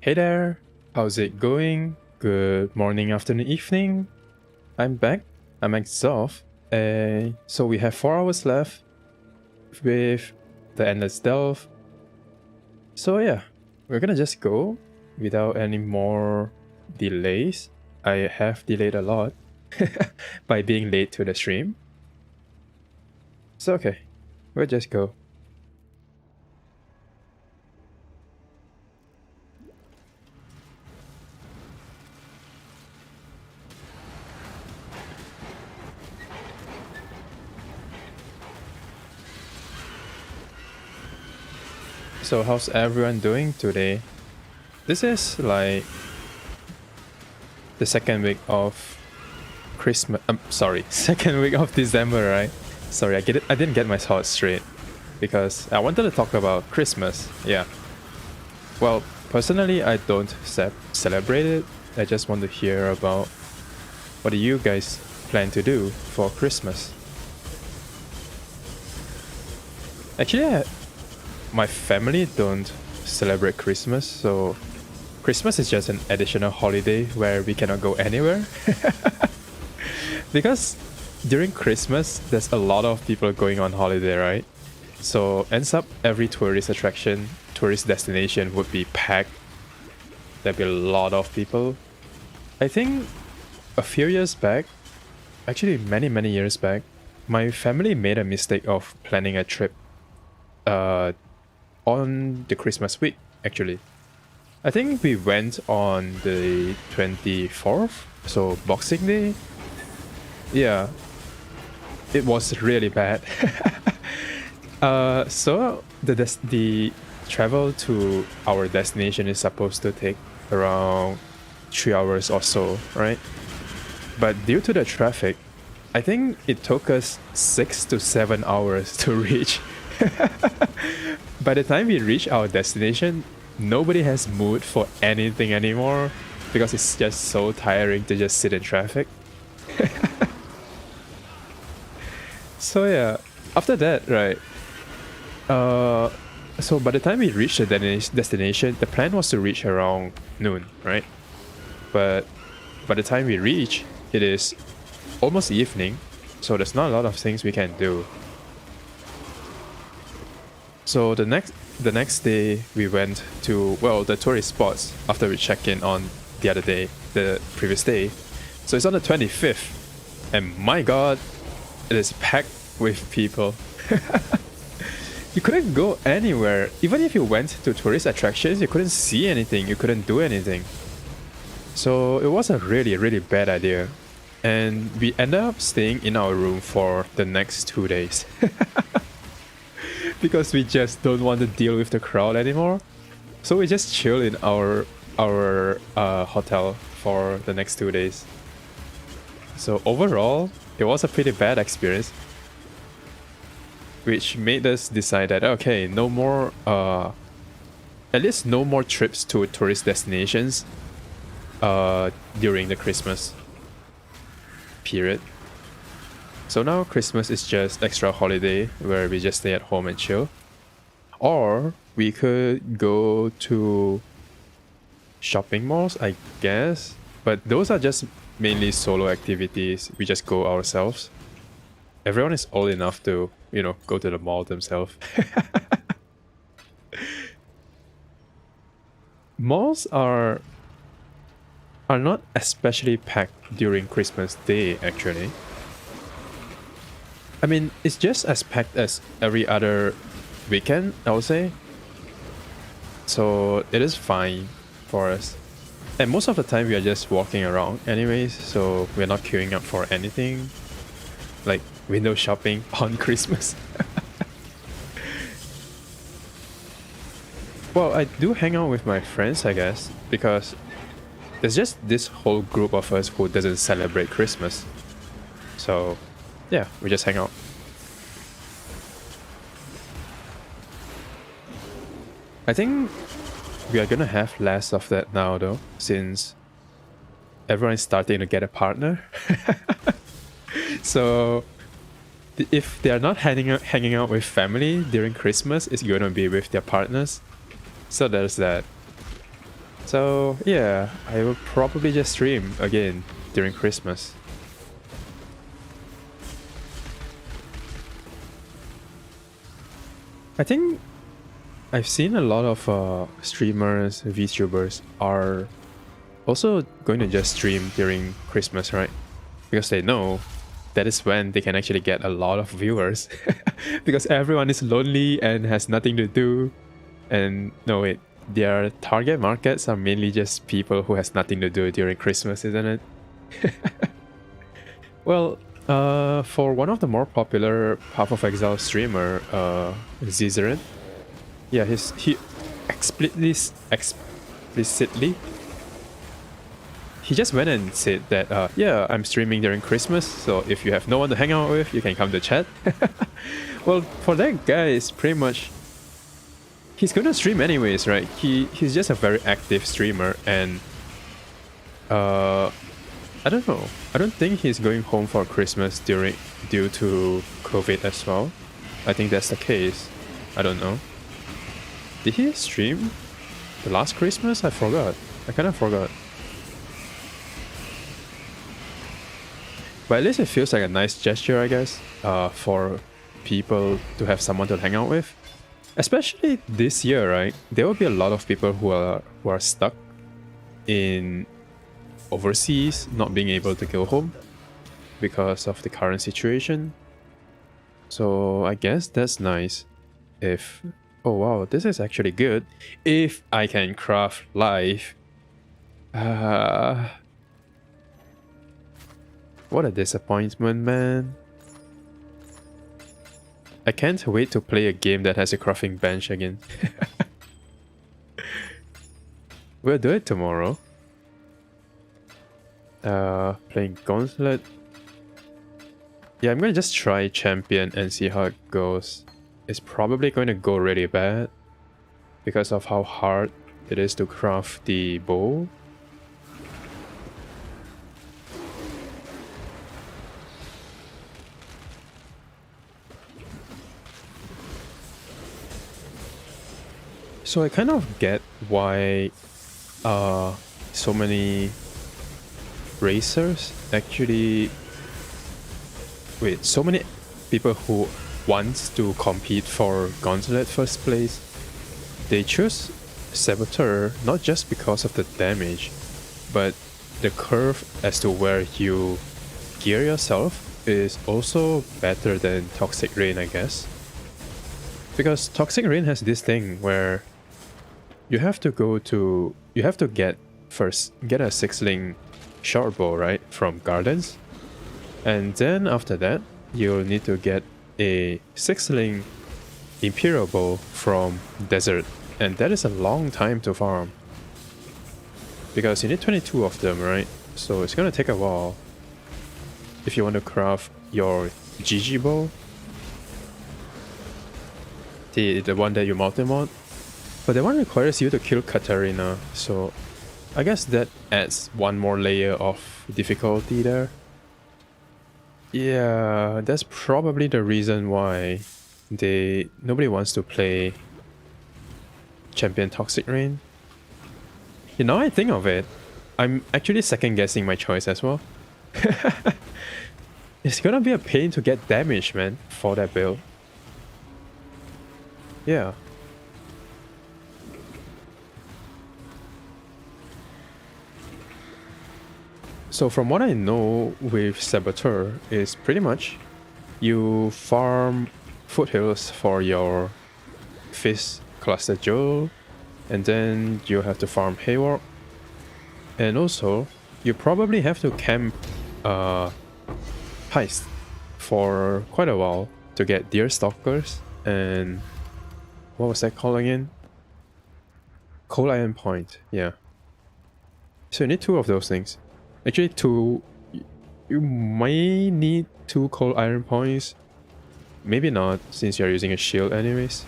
Hey there, how's it going? Good morning, afternoon, evening. I'm back. I'm Exile. So we have 4 hours left with the Endless Delve. So yeah, we're gonna just go without any more delays. I have delayed a lot by being late to the stream. So okay, we'll just go. So how's everyone doing today? This is like the second week of Christmas. Sorry, second week of December, right? Sorry, I didn't get my thoughts straight because I wanted to talk about Christmas. Yeah. Well, personally, I don't celebrate it. I just want to hear about what do you guys plan to do for Christmas. Actually, my family don't celebrate Christmas, so Christmas is just an additional holiday where we cannot go anywhere. Because during Christmas, there's a lot of people going on holiday, right? So ends up every tourist attraction, tourist destination would be packed. There'd be a lot of people. I think a few years back, actually many years back, my family made a mistake of planning a trip on the Christmas week, actually. I think we went on the 24th, so Boxing Day. Yeah, it was really bad. So the travel to our destination is supposed to take around 3 hours or so, right? But due to the traffic, I think it took us 6 to 7 hours to reach. By the time we reach our destination, nobody has mood for anything anymore because it's just so tiring to just sit in traffic. So yeah, after that, right? So by the time we reached the destination, the plan was to reach around noon, right? But by the time we reach, it is almost evening, so there's not a lot of things we can do. So the next day we went to, well, the tourist spots after we checked in on the previous day. So it's on the 25th, and my god, it is packed with people. You couldn't go anywhere. Even if you went to tourist attractions, you couldn't see anything, you couldn't do anything. So it was a really bad idea. And we ended up staying in our room for the next 2 days. Because we just don't want to deal with the crowd anymore. So we just chill in our hotel for the next 2 days. So overall, it was a pretty bad experience, which made us decide that, okay, no more, at least no more trips to tourist destinations during the Christmas period. So now Christmas is just extra holiday where we just stay at home and chill. Or we could go to shopping malls, I guess. But those are just mainly solo activities. We just go ourselves. Everyone is old enough to, you know, go to the mall themselves. Malls are not especially packed during Christmas Day, actually. I mean, it's just as packed as every other weekend, I would say. So it is fine for us. And most of the time we are just walking around anyways, so we're not queuing up for anything. Like window shopping on Christmas. Well, I do hang out with my friends, I guess, because there's just this whole group of us who doesn't celebrate Christmas. So yeah, we just hang out. I think we are gonna have less of that now though, since everyone is starting to get a partner. So if they are not hanging out with family during Christmas, it's gonna be with their partners. So there's that. So yeah, I will probably just stream again during Christmas. I think I've seen a lot of streamers, VTubers are also going to just stream during Christmas, right? Because they know that is when they can actually get a lot of viewers. Because everyone is lonely and has nothing to do. And no, wait, their target markets are mainly just people who has nothing to do during Christmas, isn't it? Well, for one of the more popular Path of Exile streamer, Zizarin, yeah, he explicitly he just went and said that, yeah, I'm streaming during Christmas, so if you have no one to hang out with, you can come to chat. Well, for that guy, it's pretty much he's gonna stream anyways, right? He's just a very active streamer, and I don't know. I don't think he's going home for Christmas due to COVID as well. I think that's the case. I don't know. Did he stream the last Christmas? I forgot. I kind of forgot. But at least it feels like a nice gesture, I guess, for people to have someone to hang out with. Especially this year, right? There will be a lot of people who are stuck in overseas, not being able to go home because of the current situation. So I guess that's nice. If oh wow, this is actually good. If I can craft live. What a disappointment, man. I can't wait to play a game that has a crafting bench again. We'll do it tomorrow. Playing Gauntlet. Yeah, I'm gonna just try Champion and see how it goes. It's probably going to go really bad because of how hard it is to craft the bow. So I kind of get why so many racers actually so many people who wants to compete for Gauntlet first place, they choose Saboteur not just because of the damage, but the curve as to where you gear yourself is also better than Toxic Rain, I guess. Because Toxic Rain has this thing where you have to get a 6-link short bow, right, from Gardens, and then after that you'll need to get a 6-link Imperial bow from Desert, and that is a long time to farm because you need 22 of them, right? So it's gonna take a while if you want to craft your GG bow, the one that you multi-mod. But that one requires you to kill Katarina, so I guess that adds one more layer of difficulty there. Yeah, that's probably the reason why nobody wants to play Champion Toxic Rain. You know, I think of it, I'm actually second guessing my choice as well. It's gonna be a pain to get damage, man, for that build. Yeah. So from what I know with Saboteur is pretty much you farm foothills for your Fist Cluster Jewel, and then you have to farm Hayward, and also you probably have to camp Heist for quite a while to get Deer Stalkers and what was that called again? Cold Iron Point, yeah. So you need 2 of those things. Actually, 2. You might need 2 cold iron points. Maybe not, since you're using a shield anyways.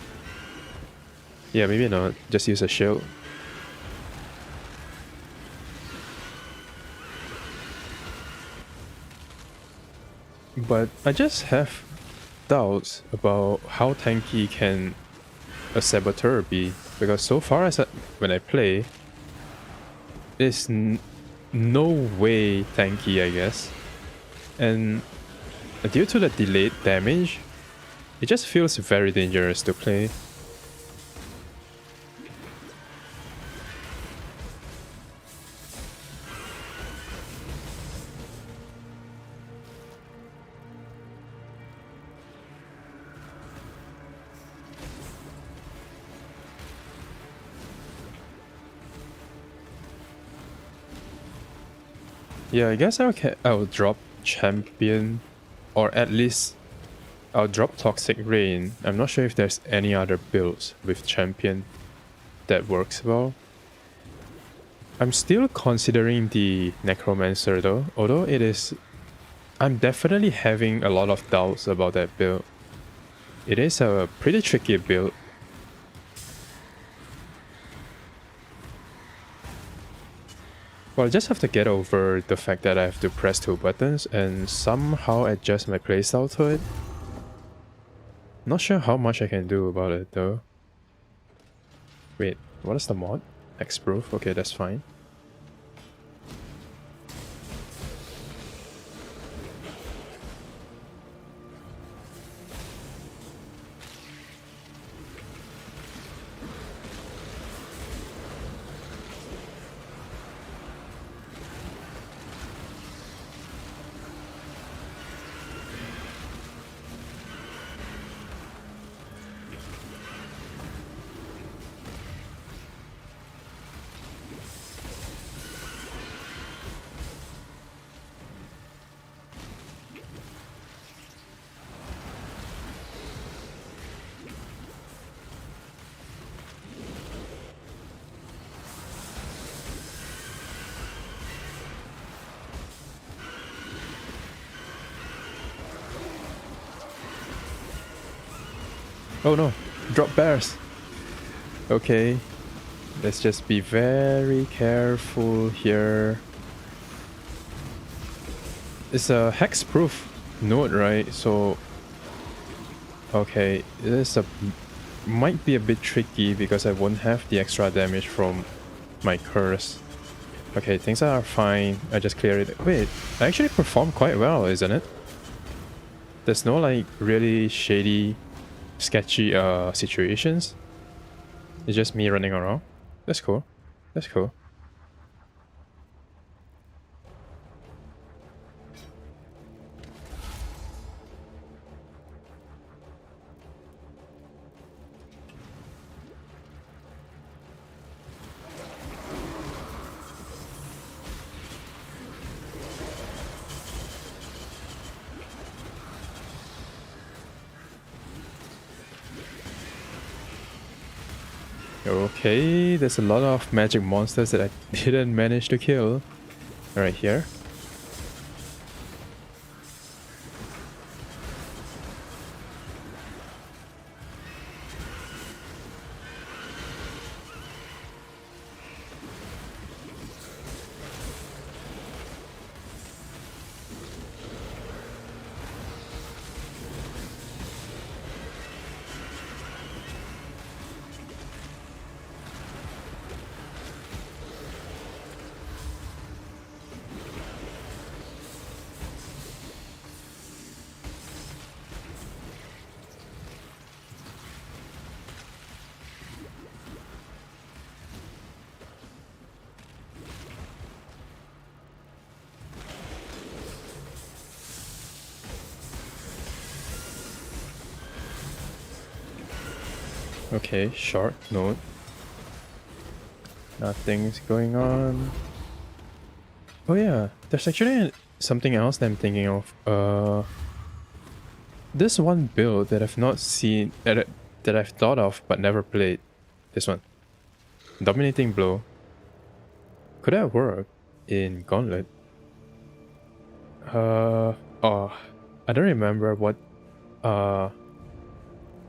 Yeah, maybe not. Just use a shield. But I just have doubts about how tanky can a Saboteur be. Because so far as when I play, is no way tanky, I guess. And due to the delayed damage, it just feels very dangerous to play. Yeah, I guess I'll drop champion, or at least I'll drop toxic rain. I'm not sure if there's any other builds with champion that works well. I'm still considering the necromancer though, although I'm definitely having a lot of doubts about that build. It is a pretty tricky build. Well, I just have to get over the fact that I have to press 2 buttons and somehow adjust my playstyle to it. Not sure how much I can do about it though. Wait, what is the mod? Hexproof? Okay, that's fine. Oh no, drop bears. Okay, let's just be very careful here. It's a hexproof node, right? So, okay, might be a bit tricky because I won't have the extra damage from my curse. Okay, things are fine. I just cleared it. Wait, I actually performed quite well, isn't it? There's no like really shady, sketchy situations. It's just me running around. That's cool. That's cool. Okay, there's a lot of magic monsters that I didn't manage to kill. Right here. Okay, short note. Nothing's going on. Oh yeah, there's actually something else that I'm thinking of. This one build that I've not seen, that I've thought of but never played. This one. Dominating Blow. Could that work in Gauntlet? Oh, I don't remember what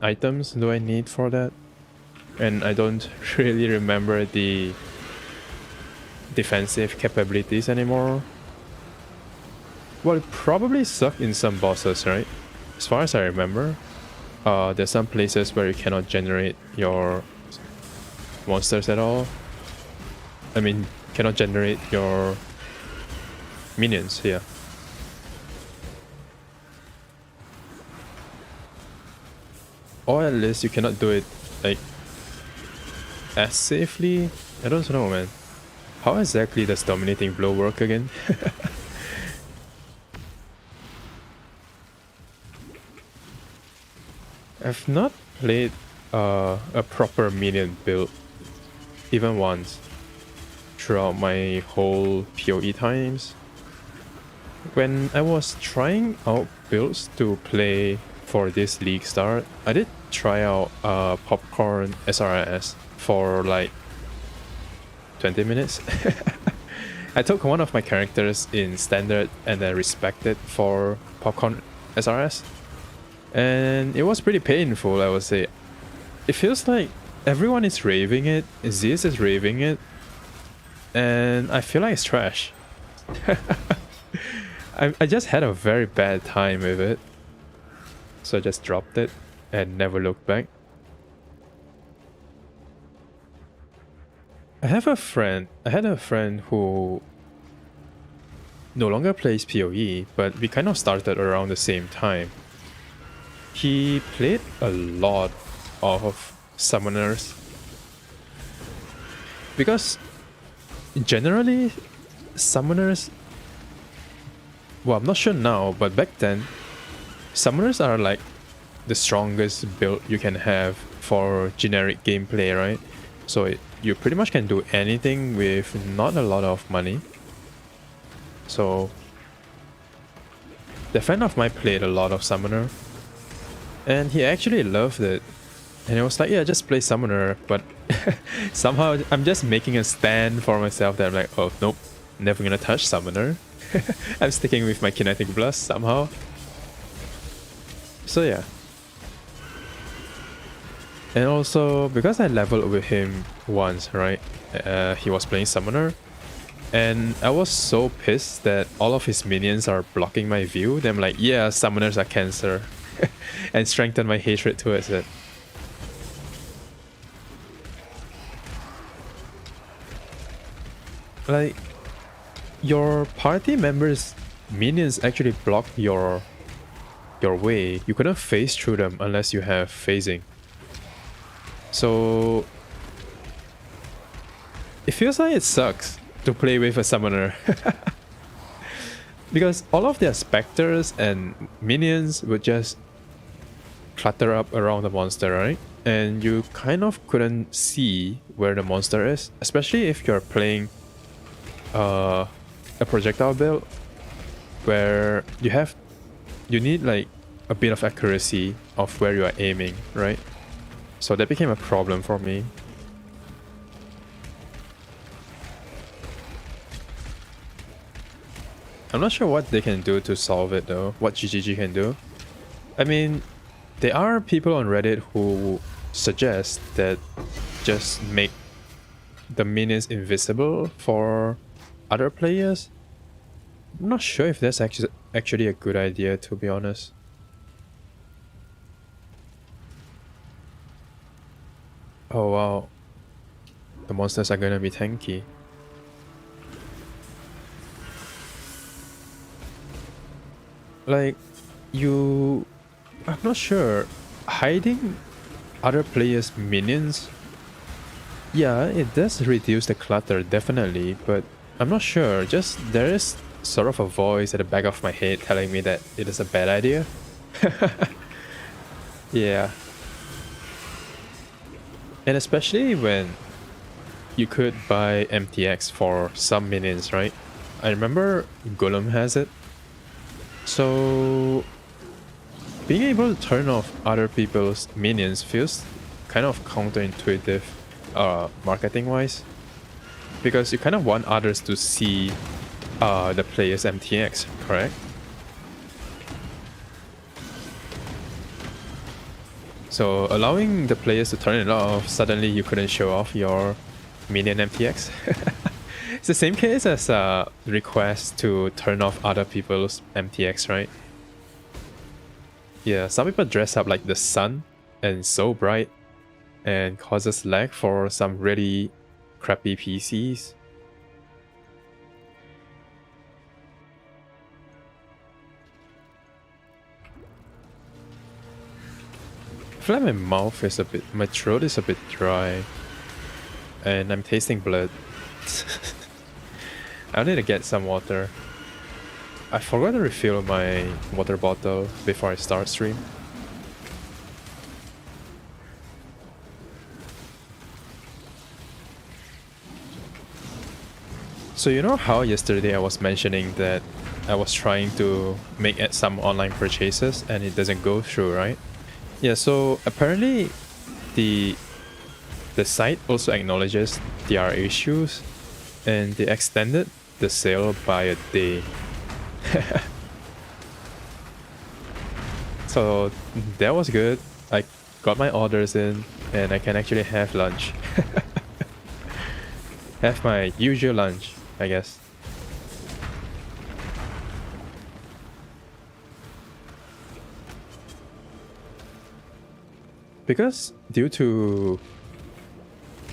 items do I need for that, and I don't really remember the defensive capabilities anymore. Well, it probably suck in some bosses, right? As far as I remember, there's some places where you cannot generate your monsters at all. I mean, cannot generate your minions here. Or at least you cannot do it like as safely. I don't know, man. How exactly does dominating blow work again? I've not played a proper minion build even once throughout my whole PoE times. When I was trying out builds to play for this league start, I did try out popcorn SRS for like 20 minutes. I took one of my characters in standard and then respected for popcorn SRS, and it was pretty painful, I would say. It feels like everyone is raving it, Zeus is raving it, and I feel like it's trash. I just had a very bad time with it, so I just dropped it and never looked back. I had a friend who no longer plays PoE, but we kind of started around the same time. He played a lot of summoners because generally summoners, well, I'm not sure now, but back then summoners are like the strongest build you can have for generic gameplay, right? So you pretty much can do anything with not a lot of money. So the friend of mine played a lot of summoner and he actually loved it. And it was like, yeah, just play summoner, but somehow I'm just making a stand for myself that I'm like, oh nope, never gonna touch summoner. I'm sticking with my kinetic blast somehow. So yeah. And also, because I leveled with him once, right? He was playing summoner, and I was so pissed that all of his minions are blocking my view. Then I'm like, yeah, summoners are cancer. And strengthen my hatred towards it. Like, your party members' minions actually block your way. You couldn't phase through them unless you have phasing. So it feels like it sucks to play with a summoner. Because all of their specters and minions would just clutter up around the monster, right? And you kind of couldn't see where the monster is, especially if you're playing a projectile build where you need like a bit of accuracy of where you are aiming, right? So that became a problem for me. I'm not sure what they can do to solve it though, what GGG can do. I mean, there are people on Reddit who suggest that just make the minions invisible for other players. I'm not sure if that's actually a good idea, to be honest. Oh wow, the monsters are gonna be tanky. Like, I'm not sure, hiding other players' minions, yeah, it does reduce the clutter, definitely, but I'm not sure, just there is sort of a voice at the back of my head telling me that it is a bad idea. Yeah. And especially when you could buy MTX for some minions, right? I remember Golem has it. So being able to turn off other people's minions feels kind of counterintuitive marketing wise, because you kind of want others to see the player's MTX, correct? So allowing the players to turn it off, suddenly you couldn't show off your minion MTX. It's the same case as a request to turn off other people's MTX, right? Yeah, some people dress up like the sun and so bright and causes lag for some really crappy PCs. feel like my mouth is my throat is a bit dry. And I'm tasting blood. I need to get some water. I forgot to refill my water bottle before I start stream. So you know how yesterday I was mentioning that I was trying to make some online purchases and it doesn't go through, right? Yeah, so apparently the site also acknowledges there are issues and they extended the sale by a day. So that was good. I got my orders in and I can actually have lunch. Have my usual lunch, I guess. Because due to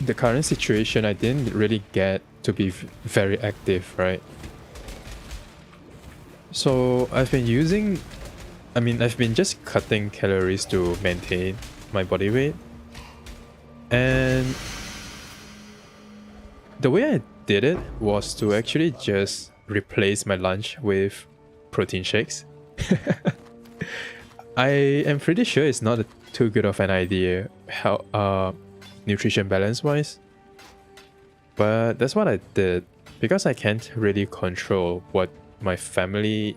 the current situation, I didn't really get to be very active, right? So I've been just cutting calories to maintain my body weight. And the way I did it was to actually just replace my lunch with protein shakes. I am pretty sure it's not too good of an idea how nutrition balance wise, but that's what I did because I can't really control what my family,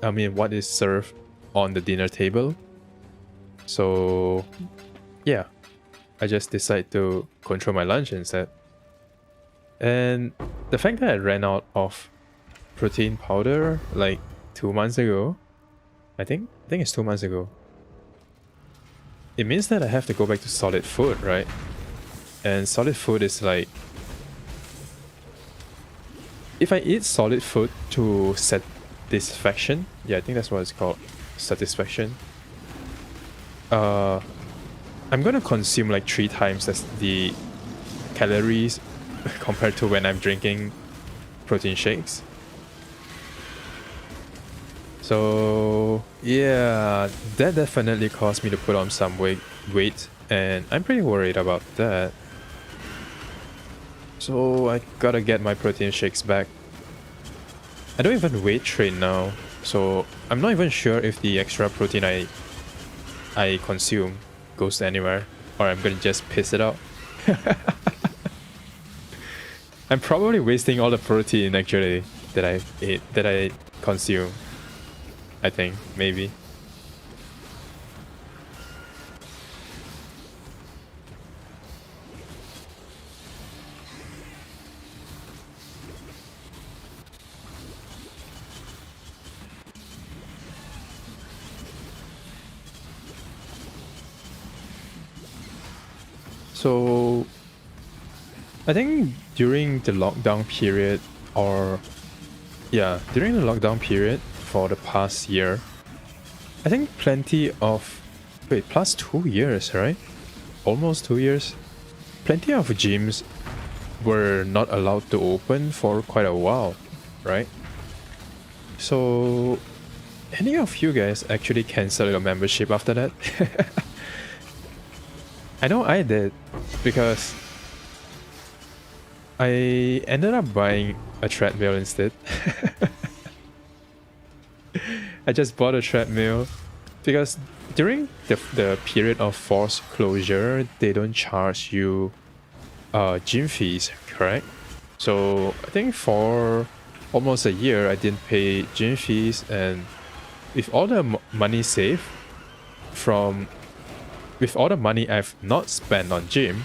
what is served on the dinner table. So yeah, I just decided to control my lunch instead. And the fact that I ran out of protein powder like 2 months ago, I think it's 2 months ago, it means that I have to go back to solid food, right? And solid food is like, if I eat solid food to satisfaction, yeah, I think that's what it's called, satisfaction, I'm gonna consume like 3 times as the calories compared to when I'm drinking protein shakes. So yeah, that definitely caused me to put on some weight, and I'm pretty worried about that. So I gotta get my protein shakes back. I don't even weight train now, so I'm not even sure if the extra protein I consume goes anywhere, or I'm gonna just piss it out. I'm probably wasting all the protein actually that I consume. I think, maybe. So I think during the lockdown period, during the lockdown period for the past year, I think plus 2 years, right? Almost 2 years. Plenty of gyms were not allowed to open for quite a while, right? So any of you guys actually cancel your membership after that? I know I did, because I ended up buying a treadmill instead. I just bought a treadmill because during the period of forced closure, they don't charge you gym fees, correct? So I think for almost a year I didn't pay gym fees, and with all the money saved with all the money I've not spent on gym,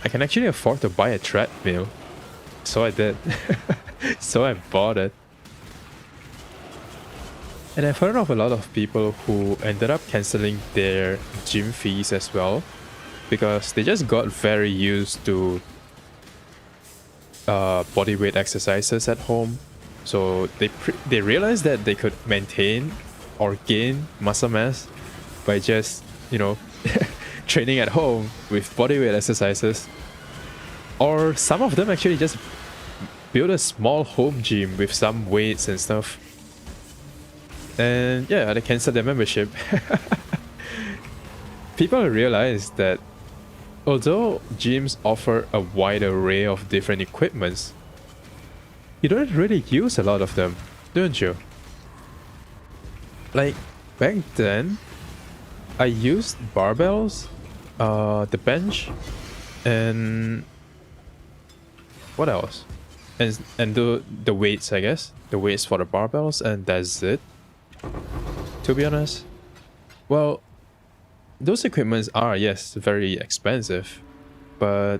I can actually afford to buy a treadmill. So I did. So I bought it. And I've heard of a lot of people who ended up cancelling their gym fees as well, because they just got very used to bodyweight exercises at home. So they realized that they could maintain or gain muscle mass by just, training at home with bodyweight exercises. Or some of them actually just build a small home gym with some weights and stuff. And yeah, they cancel their membership. people realize that although gyms offer a wide array of different equipments, you don't really use a lot of them, don't you? Like, back then, I used barbells, the bench, and what else? And the weights, I guess. The weights for the barbells, and that's it. To be honest. Well, those equipments are, yes, very expensive, but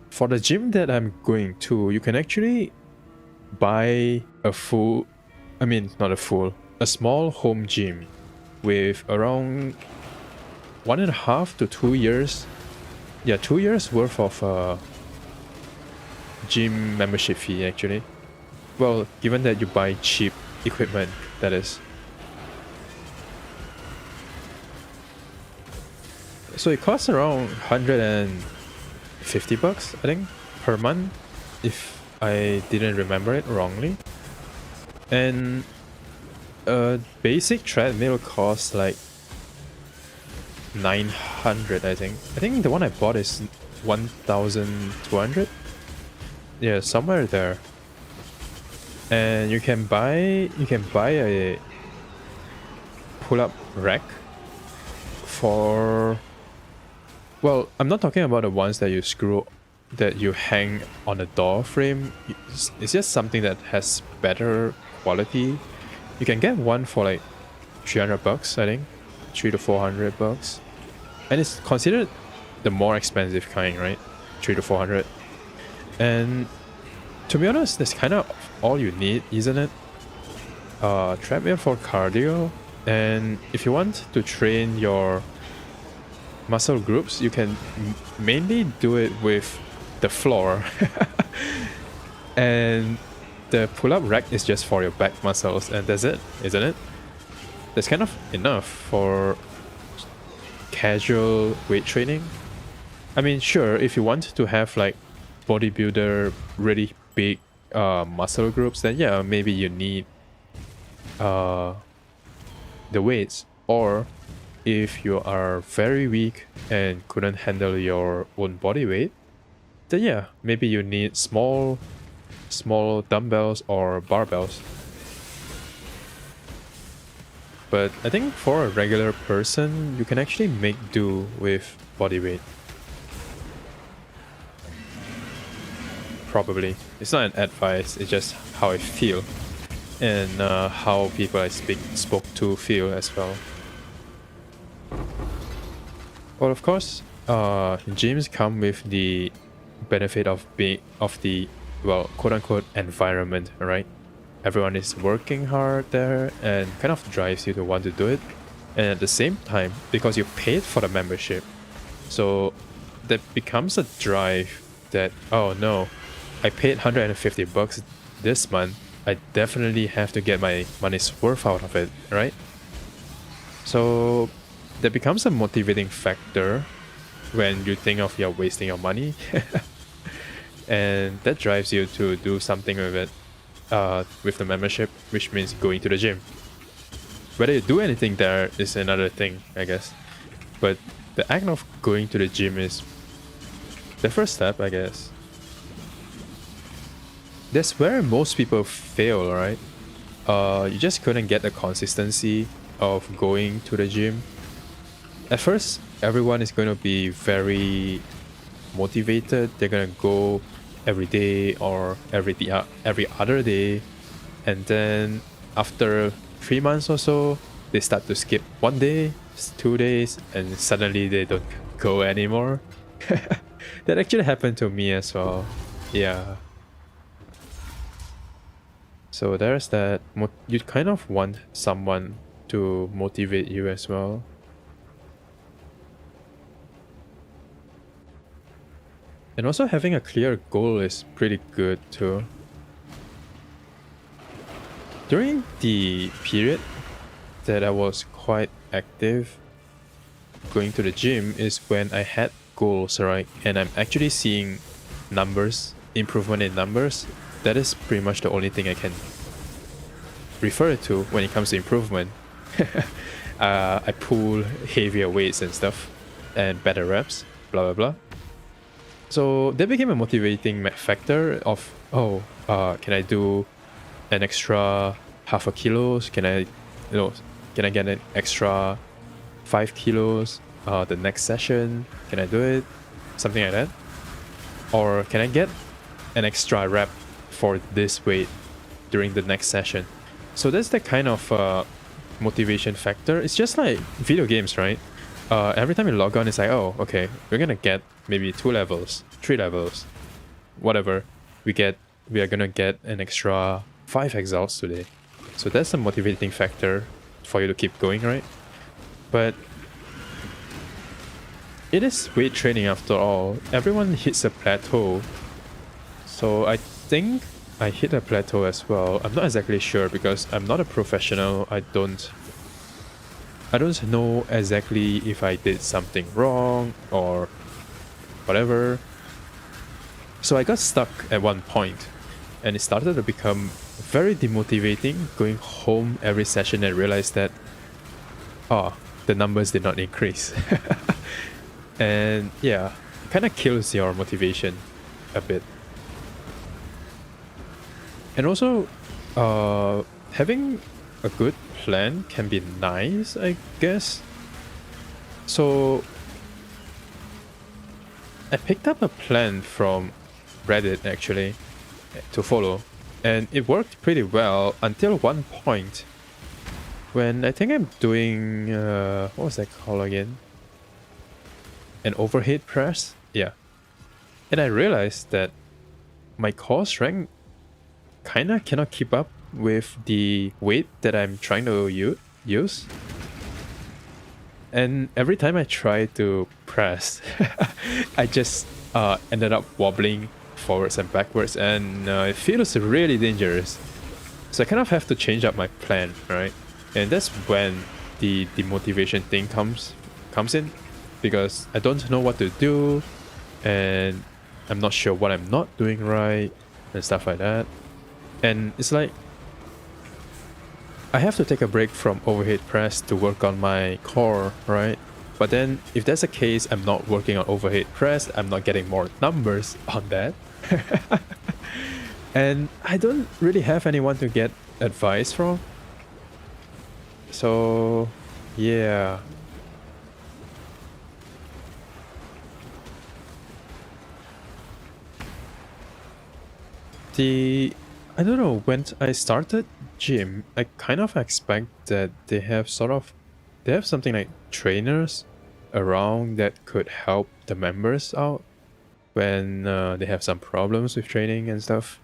for the gym that I'm going to, you can actually buy a full, I mean, not a full, a small home gym with around 1.5 to 2 years. Yeah, 2 years worth of gym membership fee actually. Well, given that you buy cheap equipment, that is. So it costs around 150 bucks, I think, per month, if I didn't remember it wrongly. And a basic treadmill costs like 900, I think. I think the one I bought is 1,200. Yeah, somewhere there. And you can buy a pull-up rack for, well, I'm not talking about the ones that you hang on a door frame. It's just something that has better quality. You can get one for like 300 bucks, I think. 300 to 400 bucks. And it's considered the more expensive kind, right? 300 to 400. And to be honest, that's kind of all you need, isn't it? Treadmill for cardio. And if you want to train your muscle groups, you can mainly do it with the floor. And the pull-up rack is just for your back muscles, and that's it, isn't it? That's kind of enough for casual weight training. I mean, sure, if you want to have like bodybuilder really big muscle groups, then yeah, maybe you need the weights. Or if you are very weak and couldn't handle your own body weight, then yeah, maybe you need small dumbbells or barbells. But I think for a regular person, you can actually make do with body weight. Probably. It's not an advice, it's just how I feel. And how people I spoke to feel as well. Well, of course, gyms come with the benefit of the, well, quote-unquote environment, right? Everyone is working hard there and kind of drives you to want to do it. And at the same time, because you paid for the membership, so that becomes a drive that, oh no, I paid 150 bucks this month, I definitely have to get my money's worth out of it, right? So that becomes a motivating factor when you think of you're wasting your money. And that drives you to do something with it, with the membership, which means going to the gym. Whether you do anything there is another thing, I guess. But the act of going to the gym is the first step, I guess. That's where most people fail, right? You just couldn't get the consistency of going to the gym. At first, everyone is going to be very motivated. They're going to go every day or every other day. And then after 3 months or so, they start to skip 1 day, 2 days, and suddenly they don't go anymore. That actually happened to me as well. Yeah. So there's that. You kind of want someone to motivate you as well. And also having a clear goal is pretty good too. During the period that I was quite active going to the gym is when I had goals, right? And I'm actually seeing numbers, improvement in numbers. That is pretty much the only thing I can refer to when it comes to improvement. I pull heavier weights and stuff, and better reps, blah blah blah. So that became a motivating factor of, oh, can I do an extra half a kilos? Can I, can I get an extra 5 kilos the next session? Can I do it? Something like that. Or can I get an extra rep for this weight during the next session? So that's the kind of motivation factor. It's just like video games, right? Every time you log on, it's like, oh, okay, we're gonna get maybe 2 levels, 3 levels, whatever. We are gonna get an extra 5 exiles today. So that's a motivating factor for you to keep going, right? But it is weight training after all. Everyone hits a plateau. So I think I hit a plateau as well. I'm not exactly sure because I'm not a professional. I don't know exactly if I did something wrong or whatever. So I got stuck at one point and it started to become very demotivating going home every session and realize that, the numbers did not increase. And yeah, it kind of kills your motivation a bit. And also, having a good plan can be nice, I guess. So I picked up a plan from Reddit actually to follow, and it worked pretty well until one point when I think I'm doing what was that called again? An overhead press? Yeah. And I realized that my core strength kinda cannot keep up with the weight that I'm trying to use. And every time I try to press, I just ended up wobbling forwards and backwards, and it feels really dangerous. So I kind of have to change up my plan, right? And that's when the motivation thing comes in, because I don't know what to do, and I'm not sure what I'm not doing right, and stuff like that. And it's like I have to take a break from overhead press to work on my core, right? But then if that's the case, I'm not working on overhead press, I'm not getting more numbers on that. And I don't really have anyone to get advice from. So yeah. I don't know, when I started gym, I kind of expect that they have something like trainers around that could help the members out when they have some problems with training and stuff.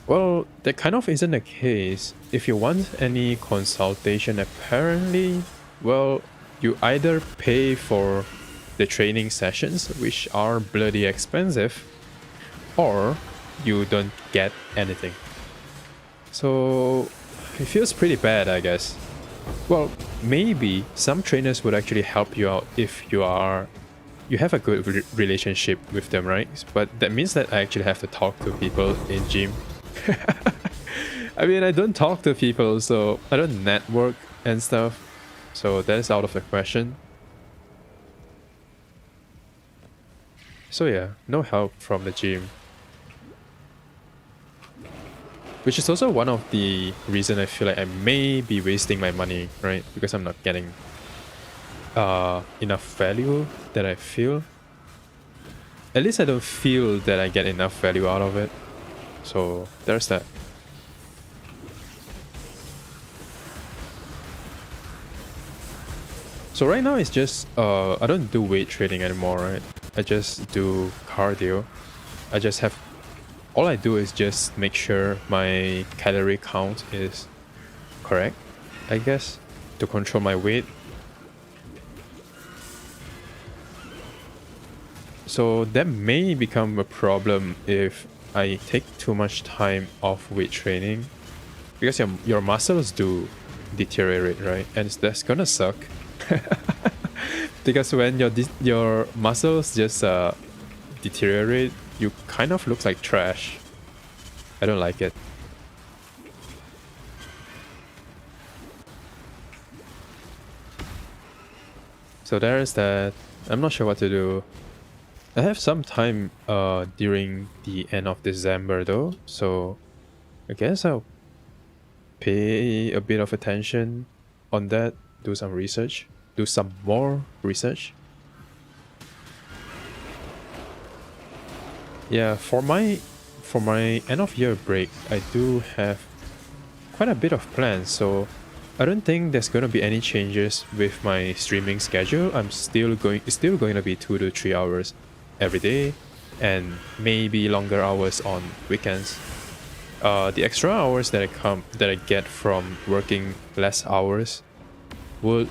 Well, that kind of isn't the case. If you want any consultation, apparently, well, you either pay for the training sessions, which are bloody expensive, or you don't get anything. So it feels pretty bad, I guess. Well, maybe some trainers would actually help you out if you have a good relationship with them, right? But that means that I actually have to talk to people in gym. I mean, I don't talk to people, so I don't network and stuff. So that is out of the question. So yeah, no help from the gym. Which is also one of the reasons I feel like I may be wasting my money, right? Because I'm not getting enough value that I feel. At least I don't feel that I get enough value out of it. So there's that. So right now it's just I don't do weight training anymore, right? I just do cardio. All I do is just make sure my calorie count is correct, I guess, to control my weight. So that may become a problem if I take too much time off weight training, because your muscles do deteriorate, right? And that's gonna suck. Because when your muscles just deteriorate, you kind of look like trash. I don't like it. So there is that. I'm not sure what to do. I have some time during the end of December though, so I guess I'll pay a bit of attention on that, do some research, do some more research. Yeah, for my end of year break, I do have quite a bit of plans, so I don't think there's gonna be any changes with my streaming schedule. It's still going to be 2 to 3 hours every day, and maybe longer hours on weekends. The extra hours that I get from working less hours will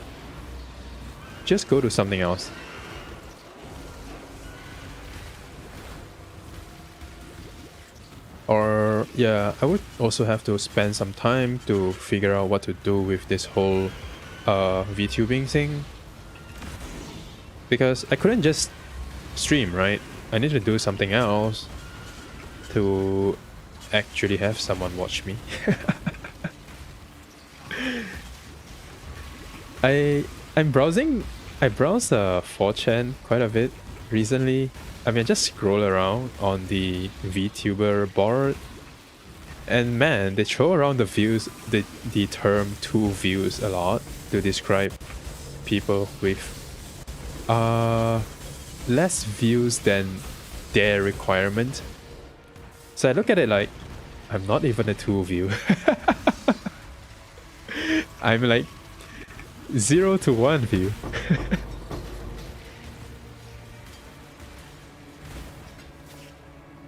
just go to something else. Or yeah, I would also have to spend some time to figure out what to do with this whole VTubing thing, because I couldn't just stream, right? I need to do something else to actually have someone watch me. I'm browsing. I browsed 4chan quite a bit recently. I mean, I just scroll around on the Vtuber board, and man, they throw around the term 2 views a lot to describe people with less views than their requirement. So I look at it like, I'm not even a 2 view. I'm like 0 to 1 view.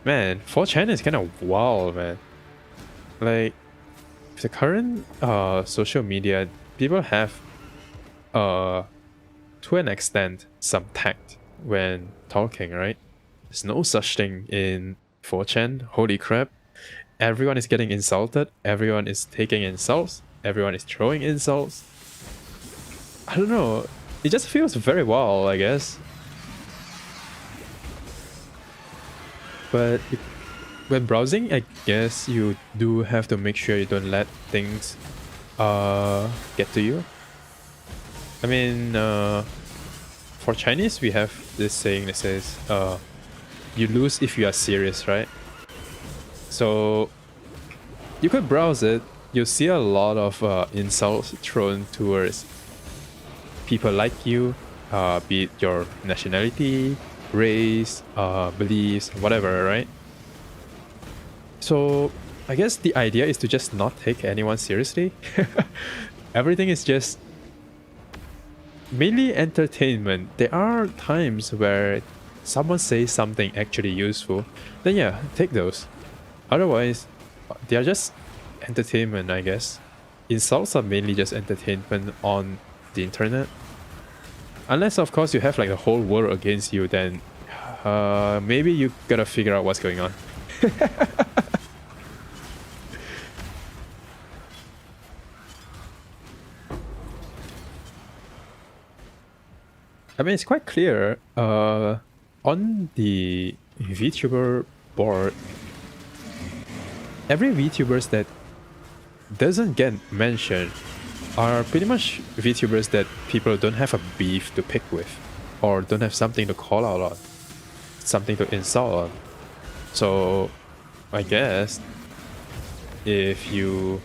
Man, 4chan is kind of wild, man. Like, the current social media, people have to an extent some tact when talking, right? There's no such thing in 4chan. Holy crap. Everyone is getting insulted, everyone is taking insults, everyone is throwing insults. I don't know, it just feels very wild, I guess. But when browsing, I guess you do have to make sure you don't let things get to you. I mean, for Chinese, we have this saying that says, you lose if you are serious, right? So you could browse it, you'll see a lot of insults thrown towards people like you, be it your nationality, race, beliefs, whatever, right? So I guess the idea is to just not take anyone seriously. Everything is just mainly entertainment. There are times where someone says something actually useful, then yeah, take those. Otherwise, they are just entertainment, I guess. Insults are mainly just entertainment on the internet. Unless, of course, you have like the whole world against you, then maybe you gotta figure out what's going on. I mean, it's quite clear on the VTuber board, every VTubers that doesn't get mentioned are pretty much VTubers that people don't have a beef to pick with, or don't have something to call out on, something to insult on. So I guess if you're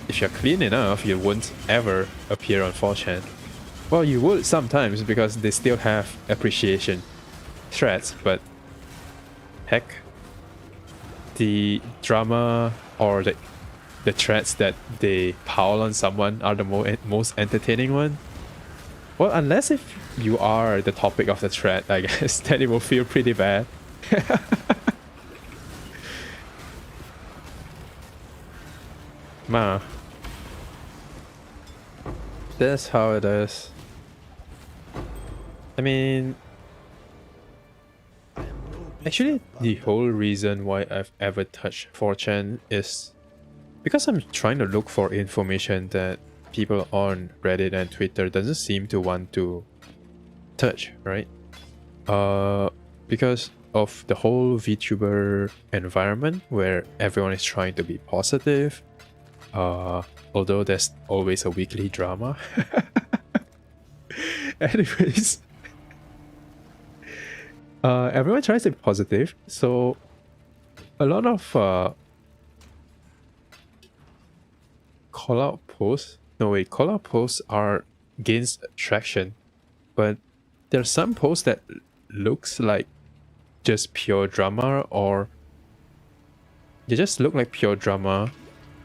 clean enough, you won't ever appear on 4chan. Well, you would sometimes because they still have appreciation threads, but heck, the drama or the threads that they pile on someone are the most entertaining one. Well, unless if you are the topic of the thread, I guess, then it will feel pretty bad. Ma. That's how it is. I mean, actually, the whole reason why I've ever touched 4chan is because I'm trying to look for information that people on Reddit and Twitter doesn't seem to want to touch, right? Because of the whole VTuber environment where everyone is trying to be positive, although there's always a weekly drama. Anyways, everyone tries to be positive, so a lot of call out posts. No wait, call out posts are gains traction, but there are some posts that looks like just pure drama, or they just look like pure drama,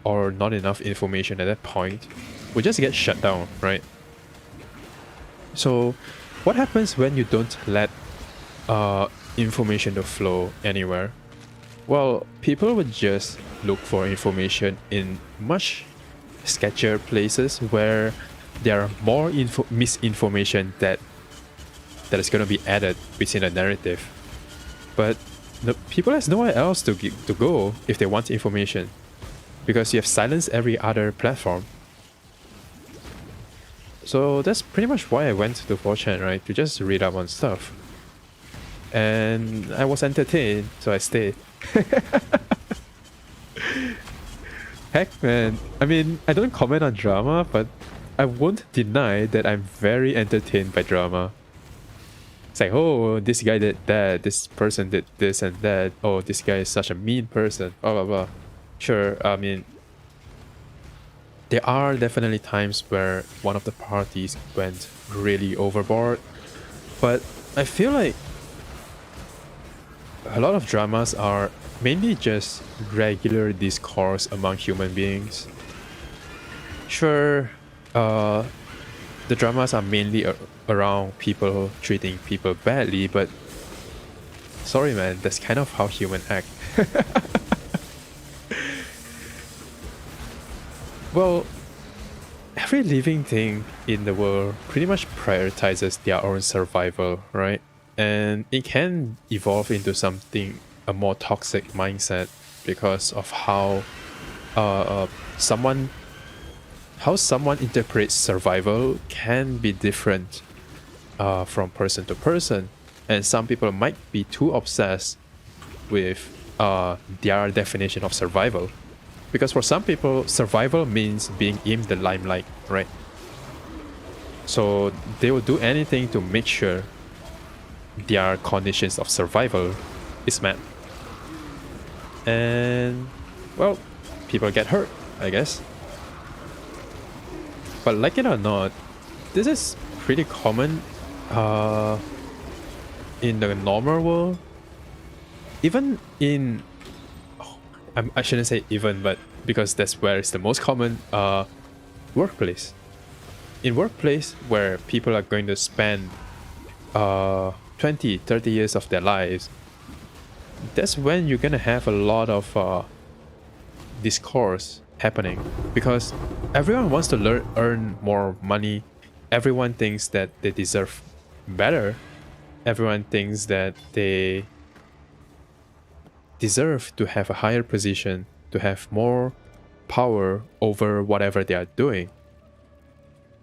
or not enough information at that point. We just get shut down, right? So, what happens when you don't let information to flow anywhere? Well, people would just look for information in much sketchier places where there are more misinformation that is going to be added within a narrative. But the people has nowhere else to go if they want information, because you have silenced every other platform. So that's pretty much why I went to 4chan, right? To just read up on stuff. And I was entertained, so I stayed. Heck, man. I mean, I don't comment on drama, but I won't deny that I'm very entertained by drama. It's like, oh, this guy did that, this person did this and that, oh, this guy is such a mean person, blah, blah, blah. Sure, I mean, there are definitely times where one of the parties went really overboard, but I feel like a lot of dramas are mainly just regular discourse among human beings. Sure, the dramas are mainly around people treating people badly, but sorry man, that's kind of how humans act. Well, every living thing in the world pretty much prioritizes their own survival, right? And it can evolve into something, a more toxic mindset, because of how someone interprets survival can be different from person to person, and some people might be too obsessed with their definition of survival, because for some people survival means being in the limelight, right? So they will do anything to make sure their conditions of survival is met, and well, people get hurt, I guess. But like it or not, this is pretty common in the normal world. Even in, I shouldn't say even, but because that's where it's the most common, workplace. In workplace where people are going to spend 20, 30 years of their lives, that's when you're gonna have a lot of discourse happening, because everyone wants to earn more money. Everyone thinks that they deserve better. Everyone thinks that they deserve to have a higher position, to have more power over whatever they are doing.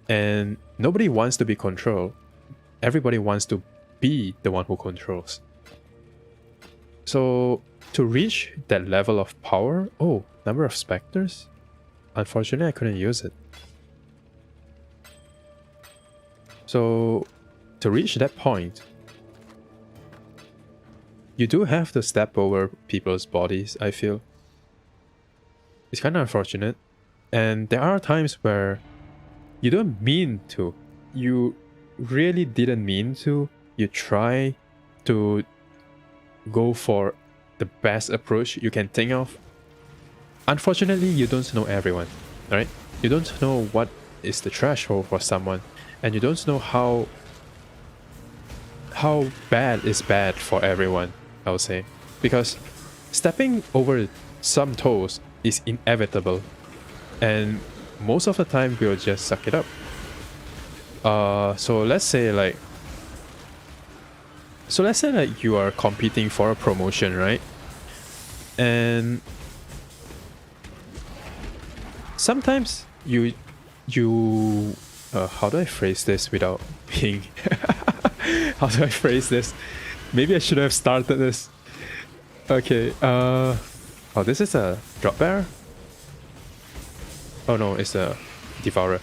And nobody wants to be controlled. Everybody wants to be the one who controls. So to reach that level of power, oh, number of specters? Unfortunately, I couldn't use it. So to reach that point, you do have to step over people's bodies, I feel. It's kind of unfortunate. And there are times where you don't mean to. You really didn't mean to. You try to go for the best approach you can think of. Unfortunately, you don't know everyone, right? You don't know what is the threshold for someone, and you don't know how bad is bad for everyone, I would say. Because stepping over some toes is inevitable, and most of the time we'll just suck it up. So let's say like you are competing for a promotion, right? And sometimes you how do I phrase this without being how do I phrase this? Maybe I should have started this. Okay, oh, this is a drop bearer? Oh no, it's a devourer.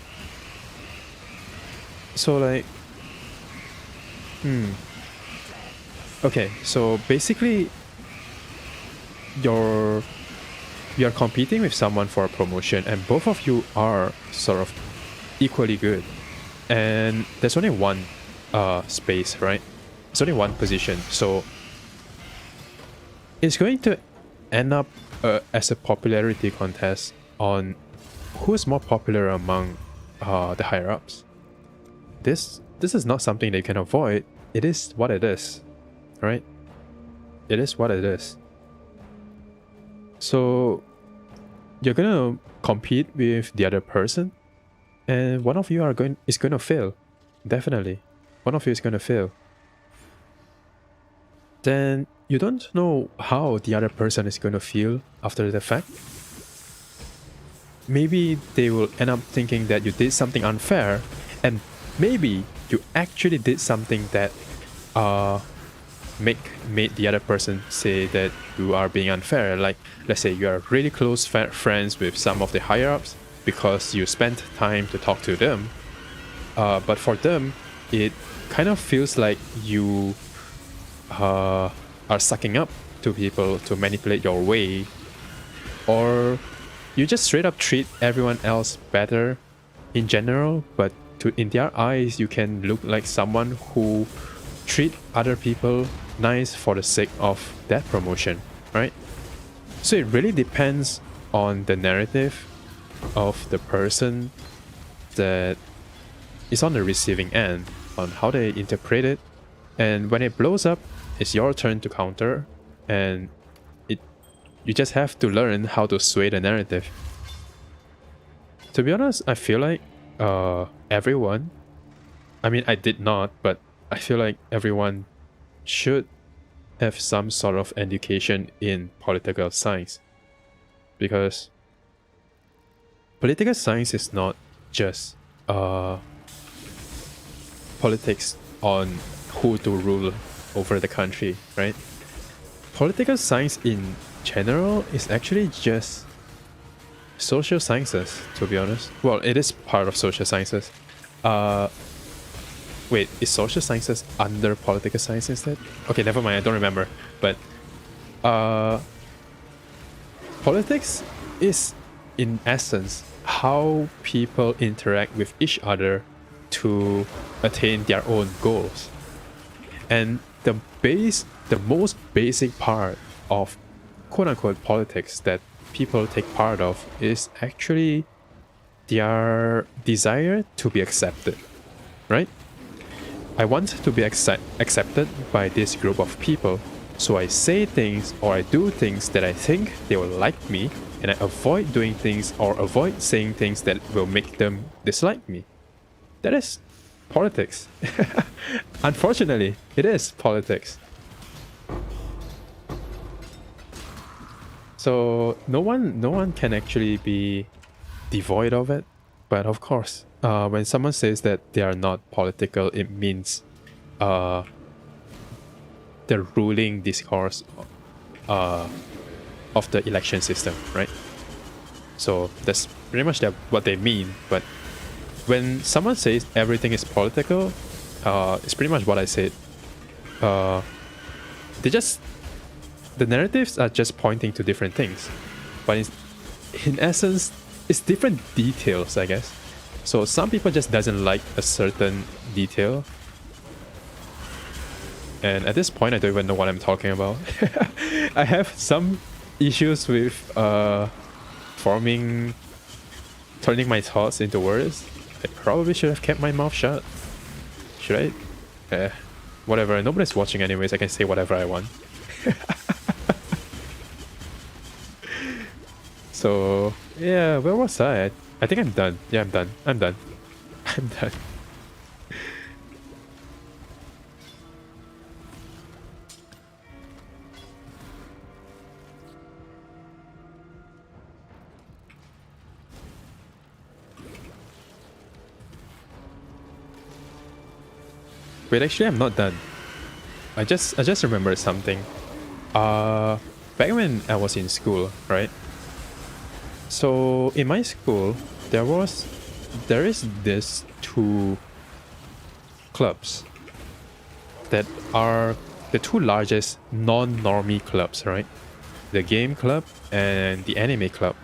So like, Okay, so basically you're competing with someone for a promotion and both of you are sort of equally good. And there's only one space, right? There's only one position. So it's going to end up as a popularity contest on who's more popular among the higher ups. This is not something they can avoid. It is what it is, right? It is what it is. So you're gonna compete with the other person, and one of you is gonna fail. Definitely, one of you is gonna fail. Then you don't know how the other person is gonna feel after the fact. Maybe they will end up thinking that you did something unfair, and maybe you actually did something that made the other person say that you are being unfair. Like, let's say you are really close friends with some of the higher ups because you spent time to talk to them, but for them it kind of feels like you are sucking up to people to manipulate your way, or you just straight up treat everyone else better in general, but in their eyes you can look like someone who treat other people nice for the sake of that promotion, right? So it really depends on the narrative of the person that is on the receiving end, on how they interpret it. And when it blows up, it's your turn to counter, and you just have to learn how to sway the narrative. To be honest, I feel like everyone, I mean, I did not, but I feel like everyone should have some sort of education in political science, because political science is not just politics on who to rule over the country, right? Political science in general is actually just social sciences, to be honest. Well, it is part of social sciences. Wait, is social sciences under political science instead? Okay, never mind, I don't remember. But politics is, in essence, how people interact with each other to attain their own goals. And the most basic part of quote-unquote politics that people take part of is actually their desire to be accepted, right? I want to be accepted by this group of people, so I say things or I do things that I think they will like me, and I avoid doing things or avoid saying things that will make them dislike me. That is politics. Unfortunately, it is politics. So no one can actually be devoid of it. But of course, when someone says that they are not political, it means the ruling discourse of the election system, right? So that's pretty much what they mean. But when someone says everything is political, it's pretty much what I said. The narratives are just pointing to different things, but in essence, it's different details, I guess. So some people just doesn't like a certain detail, and at this point, I don't even know what I'm talking about. I have some issues with turning my thoughts into words. I probably should have kept my mouth shut. Should I? Whatever. Nobody's watching anyways. I can say whatever I want. So, yeah, where was I? I think I'm done. Yeah, I'm done. I'm done. Wait, actually, I'm not done. I just remembered something. Back when I was in school, right? So in my school, there is this two clubs. that are the two largest non-normie clubs, right? The game club and the anime club.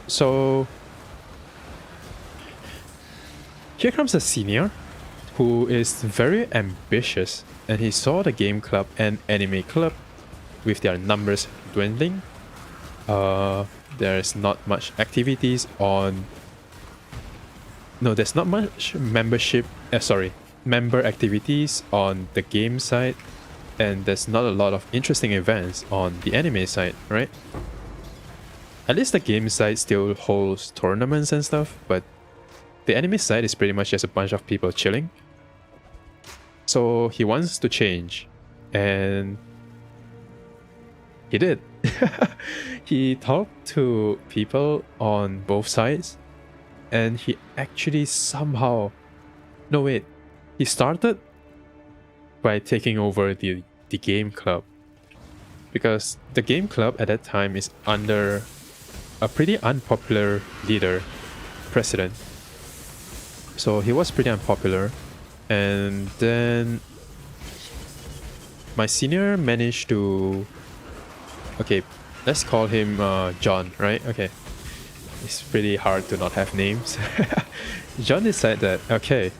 So here comes a senior who is very ambitious, and he saw the game club and anime club with their numbers dwindling. There's not much activities on... No, there's not much member activities on the game side, and there's not a lot of interesting events on the anime side, right? At least the game side still holds tournaments and stuff, but the anime side is pretty much just a bunch of people chilling. So he wants to change, and he did. He talked to people on both sides, and he actually somehow... No, wait. He started by taking over the game club, because the game club at that time is under a pretty unpopular leader, president. So he was pretty unpopular, and then my senior managed to... Okay, let's call him John, right? Okay. It's pretty hard to not have names. John decided that, okay,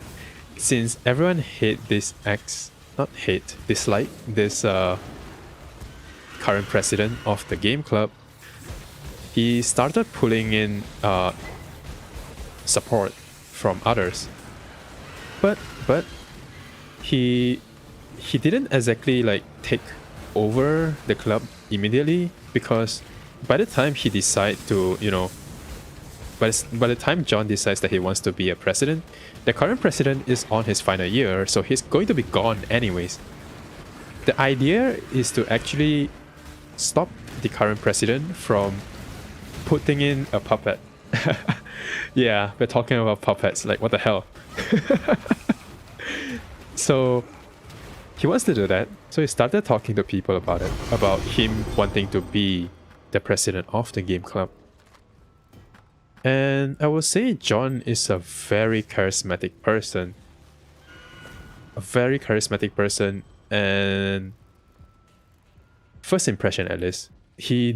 since everyone dislike this current president of the game club, he started pulling in support from others. But he didn't exactly like take over the club immediately, because by the time he decides to, by the time John decides that he wants to be a president, the current president is on his final year, so he's going to be gone anyways. The idea is to actually stop the current president from putting in a puppet. Yeah, we're talking about puppets, like what the hell. So he wants to do that, so he started talking to people about it, about him wanting to be the president of the game club. And I will say John is a very charismatic person. And first impression at least, he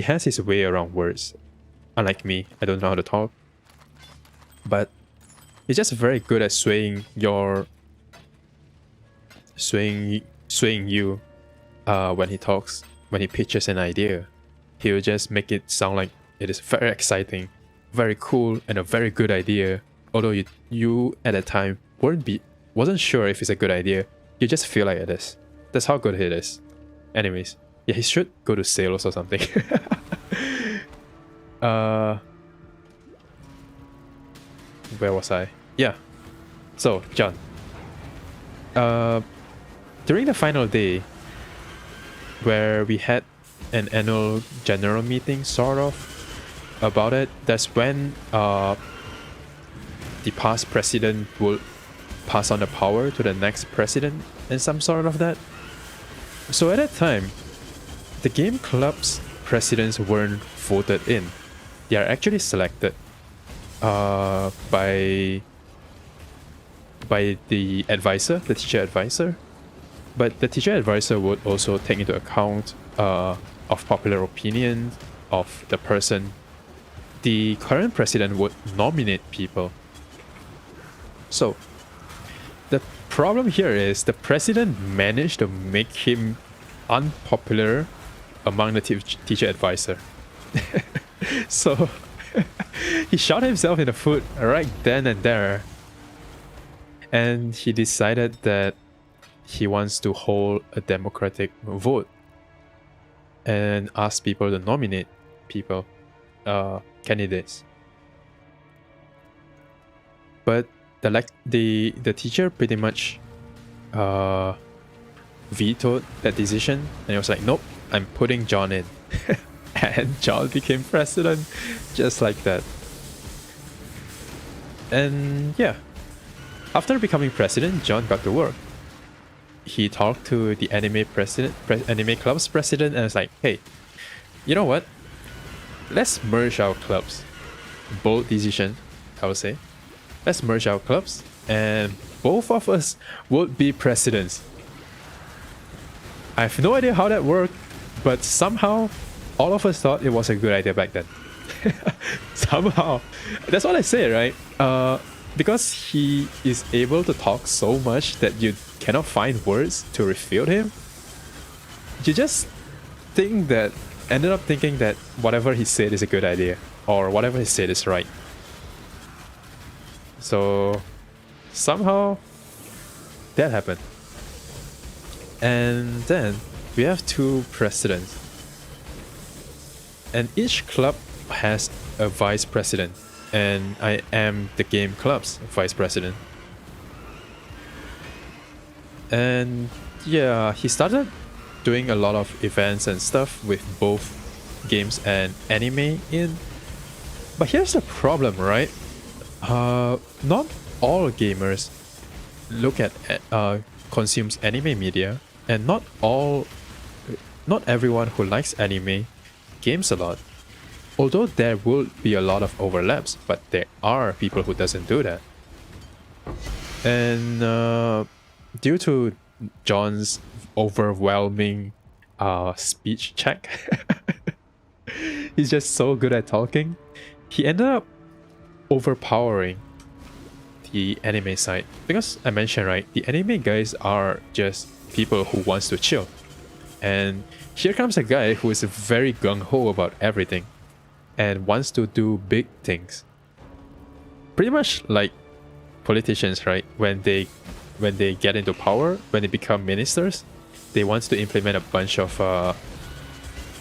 has his way around words. Unlike me, I don't know how to talk. But he's just very good at swaying you when he talks, when he pitches an idea. He'll just make it sound like it is very exciting, very cool, and a very good idea. Although you at that time wasn't sure if it's a good idea, you just feel like it is. That's how good it is. Anyways, yeah, he should go to sales or something. Where was I? Yeah. So, John. During the final day, where we had an annual general meeting, sort of, about it, that's when the past president will pass on the power to the next president and some sort of that. So at that time, the game club's presidents weren't voted in. They are actually selected by the advisor, the teacher advisor. But the teacher advisor would also take into account of popular opinion of the person. The current president would nominate people. So the problem here is the president managed to make him unpopular among the teacher advisor. So he shot himself in the foot right then and there. And he decided that he wants to hold a democratic vote and ask people to nominate people, candidates. But the teacher pretty much vetoed that decision, and he was like, nope, I'm putting John in. And John became president just like that. And yeah, after becoming president, John got to work. He talked to the anime club's president, and was like, hey, you know what? Let's merge our clubs. Bold decision, I would say. Let's merge our clubs and both of us would be presidents. I have no idea how that worked, but somehow all of us thought it was a good idea back then. Somehow. That's what I say, right? Because he is able to talk so much that you cannot find words to refute him, you just ended up thinking that whatever he said is a good idea, or whatever he said is right. So somehow that happened. And then we have 2 presidents. And each club has a vice president. And I am the game club's vice president. And yeah, he started doing a lot of events and stuff with both games and anime in. But here's the problem, right? Not all gamers look at consumes anime media, and not everyone who likes anime games a lot. Although there will be a lot of overlaps, but there are people who doesn't do that. And due to John's overwhelming speech check, he's just so good at talking. He ended up overpowering the anime side, because I mentioned, right, the anime guys are just people who wants to chill, and here comes a guy who is very gung-ho about everything and wants to do big things, pretty much like politicians, right? When they get into power, when they become ministers, they want to implement a bunch of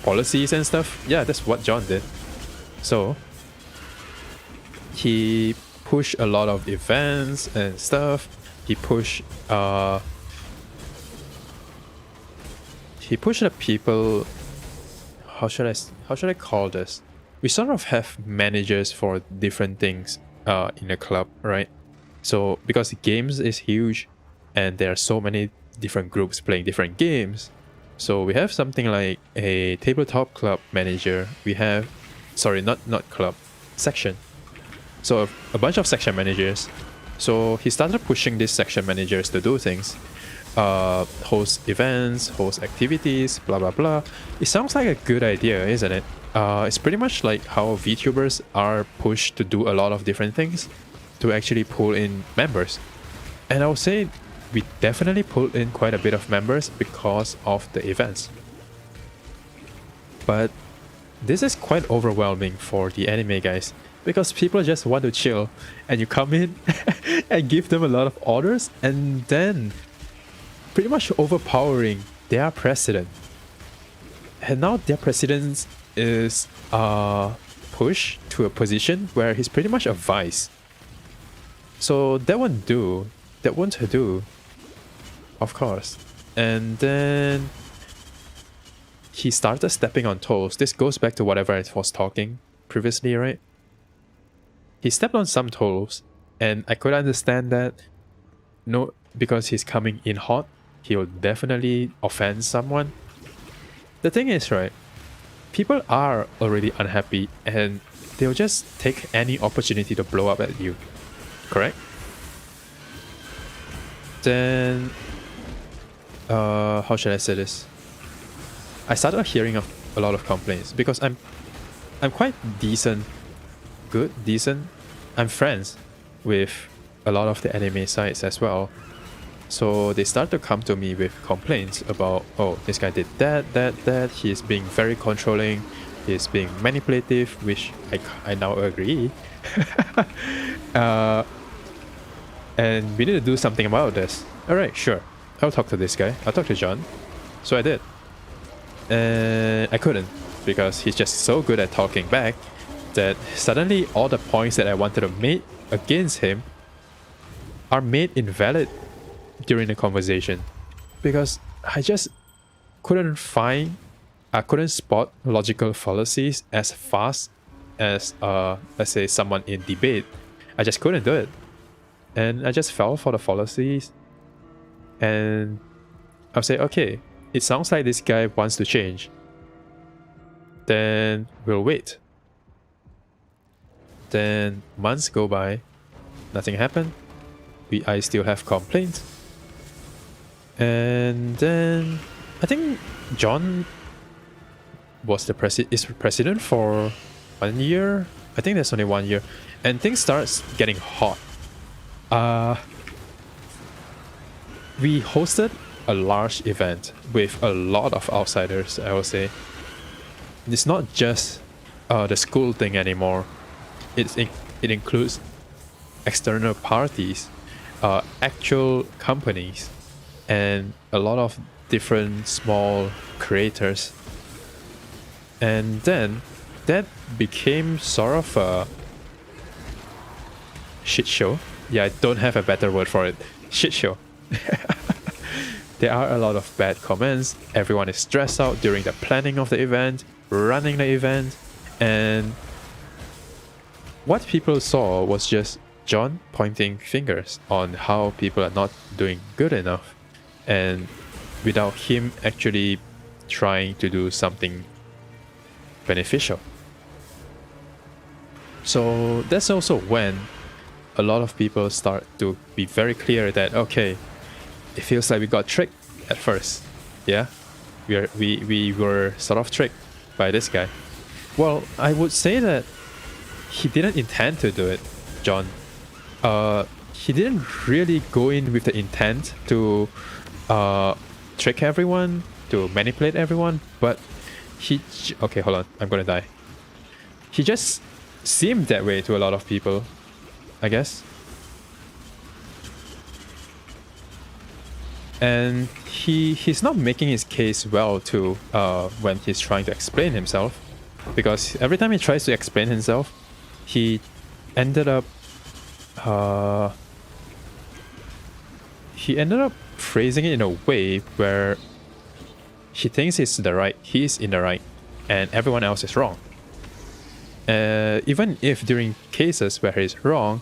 policies and stuff. Yeah, that's what John did. So he pushed a lot of events and stuff. He pushed the people. How should I call this? We sort of have managers for different things in a club, right? So because games is huge and there are so many different groups playing different games, so we have something like a tabletop club manager. We have, sorry, not club, section. So a bunch of section managers. So he started pushing these section managers to do things, host events, host activities, blah blah blah. It sounds like a good idea, isn't it? It's pretty much like how Vtubers are pushed to do a lot of different things to actually pull in members. And I would say we definitely pulled in quite a bit of members because of the events. But this is quite overwhelming for the anime guys, because people just want to chill, and you come in and give them a lot of orders and then pretty much overpowering their president. And now their president is pushed to a position where he's pretty much a vice. So that won't do. That won't do. Of course. And then he started stepping on toes. This goes back to whatever I was talking previously, right? He stepped on some toes, and I could understand that. No, because he's coming in hot, he'll definitely offend someone. The thing is, right, people are already unhappy and they'll just take any opportunity to blow up at you, correct? Then how should I say this? I started hearing of a lot of complaints because I'm quite decent. I'm friends with a lot of the anime sites as well. So they start to come to me with complaints about, oh, this guy did that, he's being very controlling, he's being manipulative, which I now agree. And we need to do something about this. Alright, sure. I'll talk to this guy. I'll talk to John. So I did. And I couldn't, because he's just so good at talking back that suddenly all the points that I wanted to make against him are made invalid during the conversation, because I just couldn't spot logical fallacies as fast as let's say someone in debate. I just couldn't do it, and I just fell for the fallacies. And I'll say, okay, it sounds like this guy wants to change, then we'll wait. Then months go by, nothing happened. I still have complaints. And then I think John was is president for 1 year. I think that's only 1 year, and things starts getting hot. We hosted a large event with a lot of outsiders, I will say. It's not just the school thing anymore. It includes external parties, actual companies, and a lot of different small creators. And then that became sort of a shit show. Yeah, I don't have a better word for it. Shit show. There are a lot of bad comments. Everyone is stressed out during the planning of the event, running the event, and what people saw was just John pointing fingers on how people are not doing good enough, and without him actually trying to do something beneficial. So that's also when a lot of people start to be very clear that, okay, it feels like we got tricked at first. Yeah, we were sort of tricked by this guy. Well, I would say that he didn't intend to do it, John. He didn't really go in with the intent to trick everyone, to manipulate everyone, but okay, hold on, I'm gonna die. He just seemed that way to a lot of people, I guess. And he's not making his case well too when he's trying to explain himself, because every time he tries to explain himself, he ended up phrasing it in a way where he thinks he's in the right and everyone else is wrong. Even if during cases where he's wrong,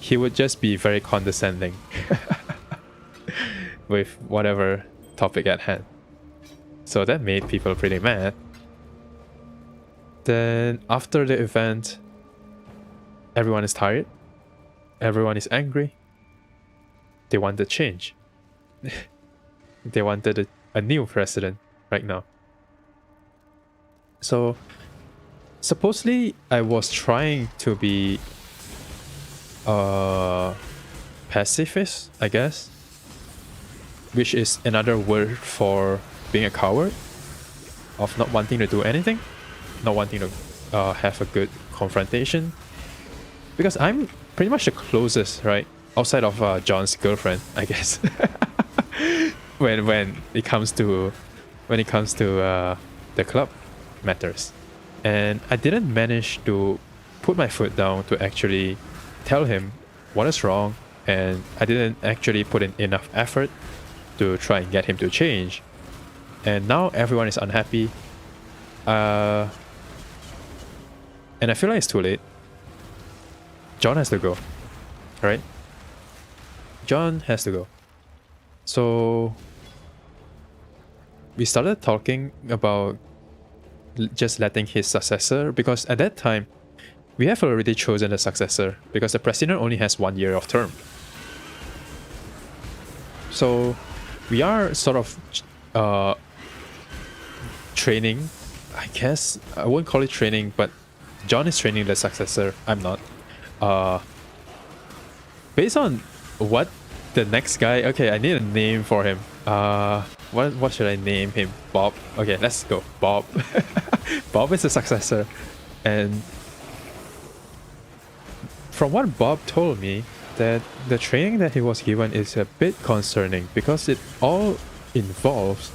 he would just be very condescending with whatever topic at hand. So that made people pretty mad. Then after the event, everyone is tired. Everyone is angry. They wanted change. They wanted a new president right now. So supposedly I was trying to be pacifist, I guess, which is another word for being a coward, of not wanting to do anything, not wanting to have a good confrontation, because I'm pretty much the closest, right, outside of John's girlfriend, I guess. when it comes to the club matters. And I didn't manage to put my foot down to actually tell him what is wrong, and I didn't actually put in enough effort to try and get him to change. And now everyone is unhappy. And I feel like it's too late. John has to go, right? John has to go. So we started talking about just letting his successor, because at that time we have already chosen a successor, because the president only has 1 year of term. So we are sort of training, I guess. I won't call it training, but John is training the successor. I'm not. Based on what the next guy... Okay, I need a name for him. What should I name him? Bob. Okay, let's go. Bob. Bob is the successor. And from what Bob told me, that the training that he was given is a bit concerning, because it all involves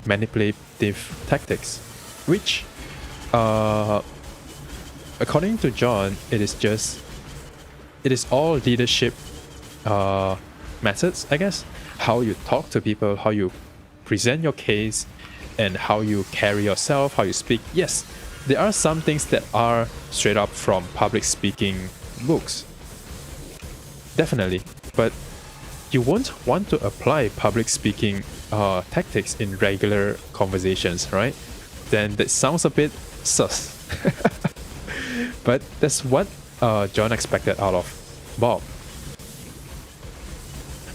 manipulative tactics, which according to John, it is all leadership methods, I guess. How you talk to people, how you present your case, and how you carry yourself, how you speak. Yes, there are some things that are straight up from public speaking books. Definitely. But you won't want to apply public speaking tactics in regular conversations, right? Then that sounds a bit sus. But that's what John expected out of Bob.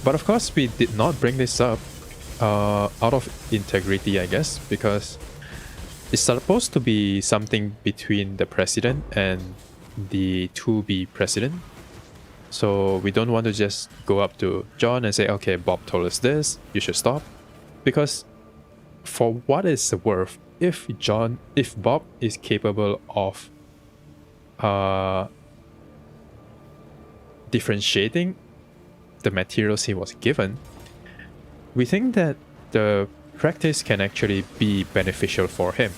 But of course, we did not bring this up out of integrity, I guess, because it's supposed to be something between the president and the to-be president. So we don't want to just go up to John and say, okay, Bob told us this, you should stop. Because for what it's worth, if Bob is capable of differentiating the materials he was given, we think that the practice can actually be beneficial for him.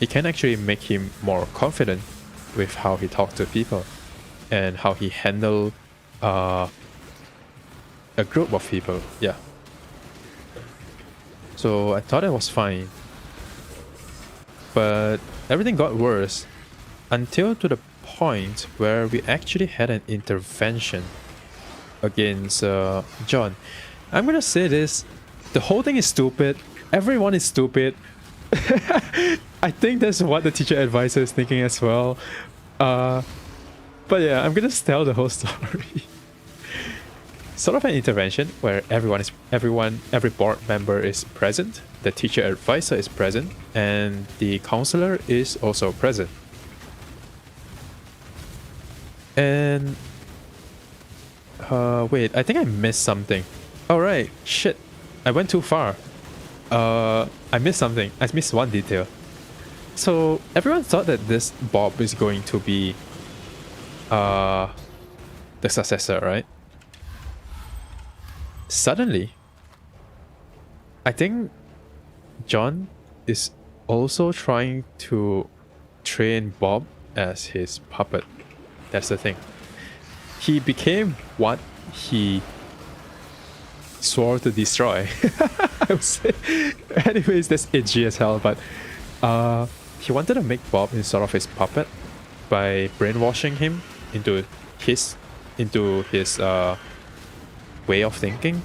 It can actually make him more confident with how he talks to people and how he handle a group of people. Yeah. So I thought it was fine. But everything got worse until to the point where we actually had an intervention against John. I'm gonna say this, the whole thing is stupid. Everyone is stupid. I think that's what the teacher advisor is thinking as well. But yeah, I'm gonna tell the whole story. Sort of an intervention where every board member is present, the teacher advisor is present, and the counselor is also present. And wait, I think I missed something. Oh right, shit, I went too far. I missed something. I missed one detail. So everyone thought that this Bob is going to be the successor, right? Suddenly, I think John is also trying to train Bob as his puppet. That's the thing. He became what he swore to destroy. I would say. Anyways, that's edgy as hell, but he wanted to make Bob in sort of his puppet by brainwashing him into his way of thinking.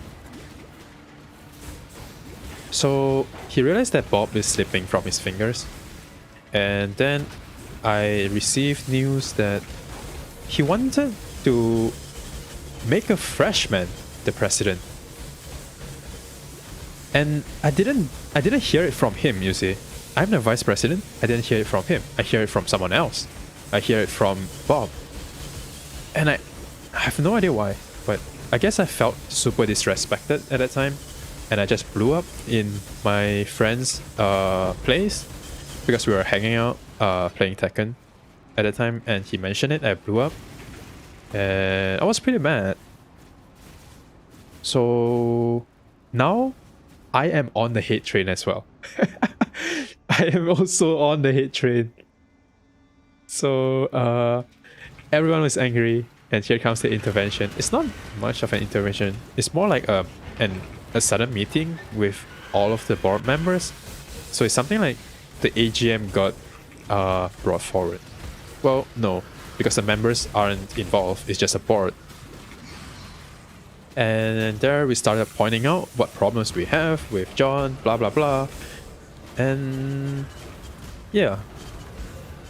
So he realized that Bob is slipping from his fingers, and then I received news that he wanted to make a freshman the president. And I didn't hear it from him, you see. I'm the vice president. I didn't hear it from him. I hear it from someone else. I hear it from Bob. And I have no idea why, but I guess I felt super disrespected at that time, and I just blew up in my friend's place because we were hanging out playing Tekken at the time, and he mentioned it. I blew up, and I was pretty mad. So now I am on the hate train as well. I am also on the hate train. So everyone was angry, and here comes the intervention. It's not much of an intervention. It's more like a sudden meeting with all of the board members. So it's something like the AGM got brought forward. Well, no, because the members aren't involved. It's just a board. And there we started pointing out what problems we have with John, blah blah blah. And yeah,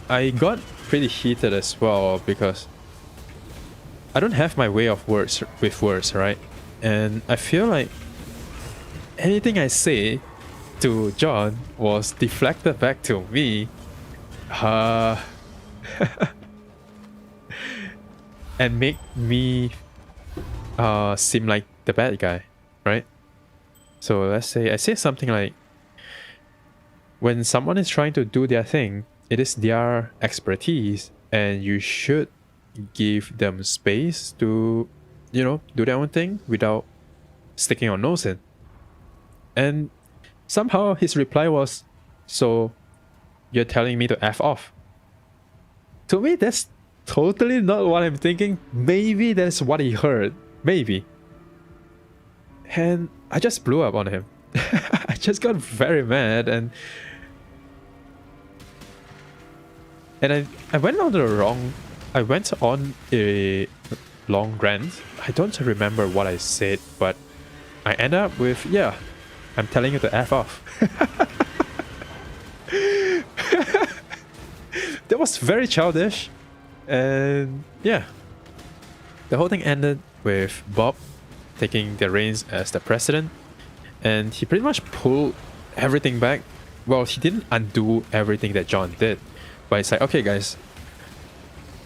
I got pretty heated as well because I don't have my way of words, right? And I feel like anything I say to John was deflected back to me. And make me seem like the bad guy, right? So let's say I say something like, when someone is trying to do their thing, it is their expertise, and you should give them space to, do their own thing without sticking your nose in. And somehow his reply was, so you're telling me to F off? To me, that's totally not what I'm thinking. Maybe that's what he heard. Maybe. And I just blew up on him. I just got very mad, and I went on a long rant. I don't remember what I said, but I ended up with, yeah, I'm telling you to F off. That was very childish, and yeah. The whole thing ended with Bob taking the reins as the president, and he pretty much pulled everything back. Well, he didn't undo everything that John did, but it's like, okay guys,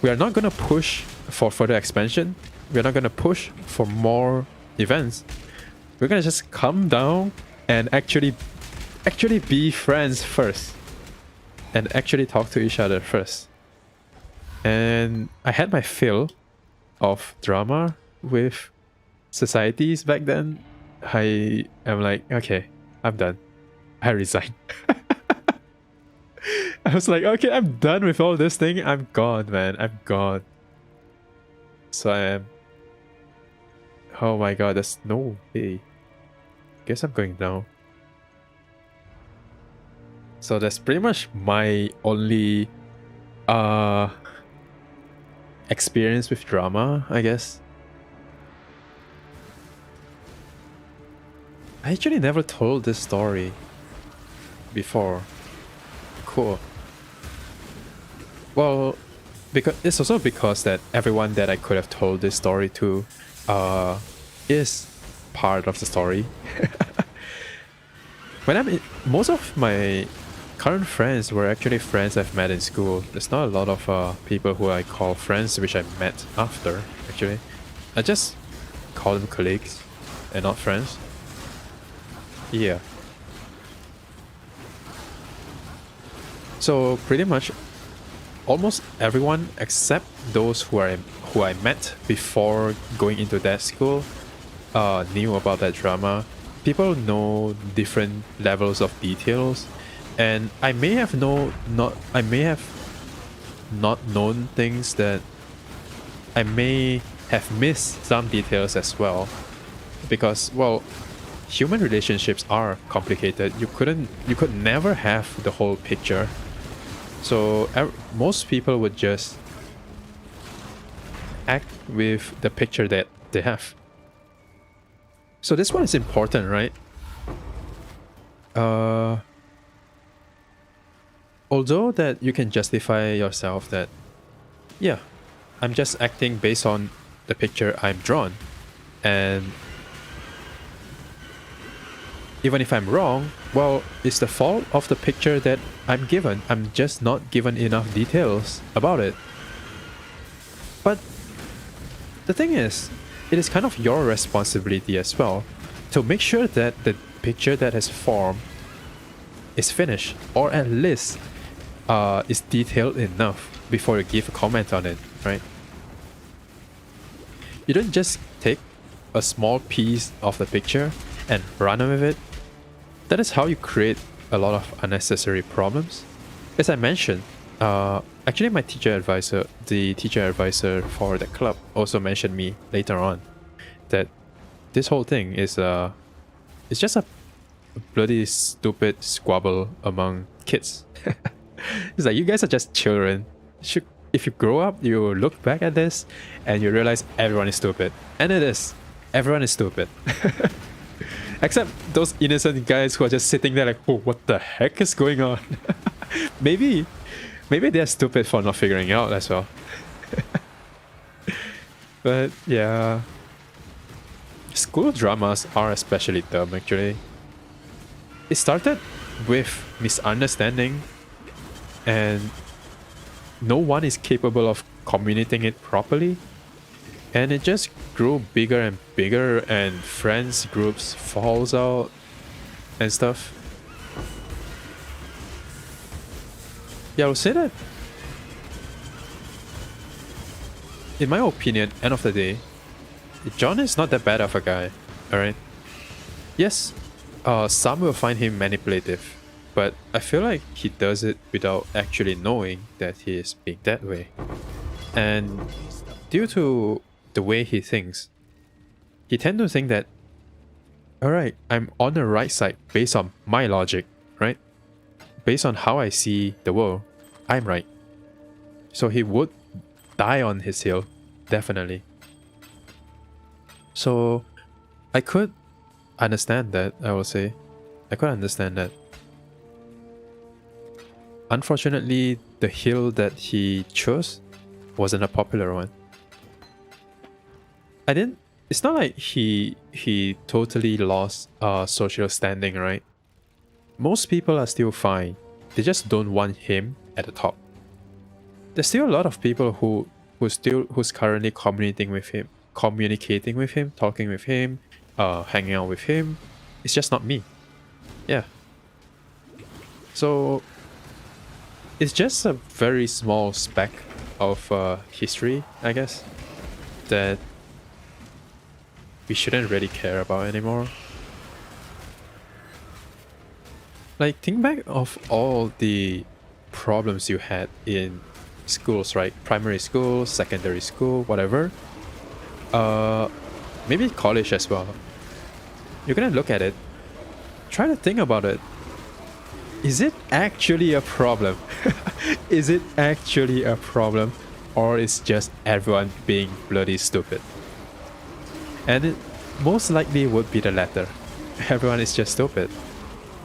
we are not going to push for further expansion. We're not going to push for more events. We're going to just come down and actually be friends first, and actually talk to each other first. And I had my fill of drama with societies back then. I am like, okay, I'm done. I resign. I was like, okay, I'm done with all this thing. I'm gone, man. I'm gone. So I am. Oh my god, there's no way. Guess I'm going down. So that's pretty much my only experience with drama, I guess. I actually never told this story before. Cool. Well, because it's also because that everyone that I could have told this story to is part of the story. Most of my current friends were actually friends I've met in school. There's not a lot of people who I call friends which I met after, actually. I just call them colleagues and not friends. Yeah. So pretty much almost everyone except those who I met before going into that school knew about that drama. People know different levels of details, and I may have not known things that I may have missed some details as well, because, well, human relationships are complicated. You could never have the whole picture. So most people would just act with the picture that they have. So this one is important, right? Although that you can justify yourself that, yeah, I'm just acting based on the picture I'm drawn, and even if I'm wrong, well, it's the fault of the picture that I'm given. I'm just not given enough details about it. But the thing is, it is kind of your responsibility as well to make sure that the picture that has formed is finished, or at least is detailed enough before you give a comment on it, right? You don't just take a small piece of the picture and run with it. That is how you create a lot of unnecessary problems. As I mentioned, actually my the teacher advisor for the club also mentioned me later on that this whole thing is it's just a bloody stupid squabble among kids. It's like, you guys are just children. If you grow up, you look back at this and you realize everyone is stupid. And it is. Everyone is stupid. Except those innocent guys who are just sitting there like, oh, what the heck is going on? Maybe they're stupid for not figuring out as well. But yeah, school dramas are especially dumb, actually. It started with misunderstanding, and no one is capable of communicating it properly. And it just grew bigger and bigger, and friends groups falls out and stuff. Yeah, I would say that, in my opinion, end of the day, John is not that bad of a guy, alright? Yes, some will find him manipulative, but I feel like he does it without actually knowing that he is being that way. And due to the way he thinks, he tends to think that, alright, I'm on the right side based on my logic, right? Based on how I see the world, I'm right. So he would die on his hill, definitely. So I could understand that, I will say. I could understand that. Unfortunately, the hill that he chose wasn't a popular one. I didn't. It's not like he totally lost social standing, right? Most people are still fine. They just don't want him at the top. There's still a lot of people who's currently communicating with him, talking with him, hanging out with him. It's just not me. Yeah. So it's just a very small speck of history, I guess, that we shouldn't really care about anymore. Like, think back of all the problems you had in schools, right? Primary school, secondary school, whatever. Maybe college as well. You're gonna look at it, try to think about it. Is it actually a problem? Is it actually a problem? Or is just everyone being bloody stupid? And it most likely would be the latter. Everyone is just stupid.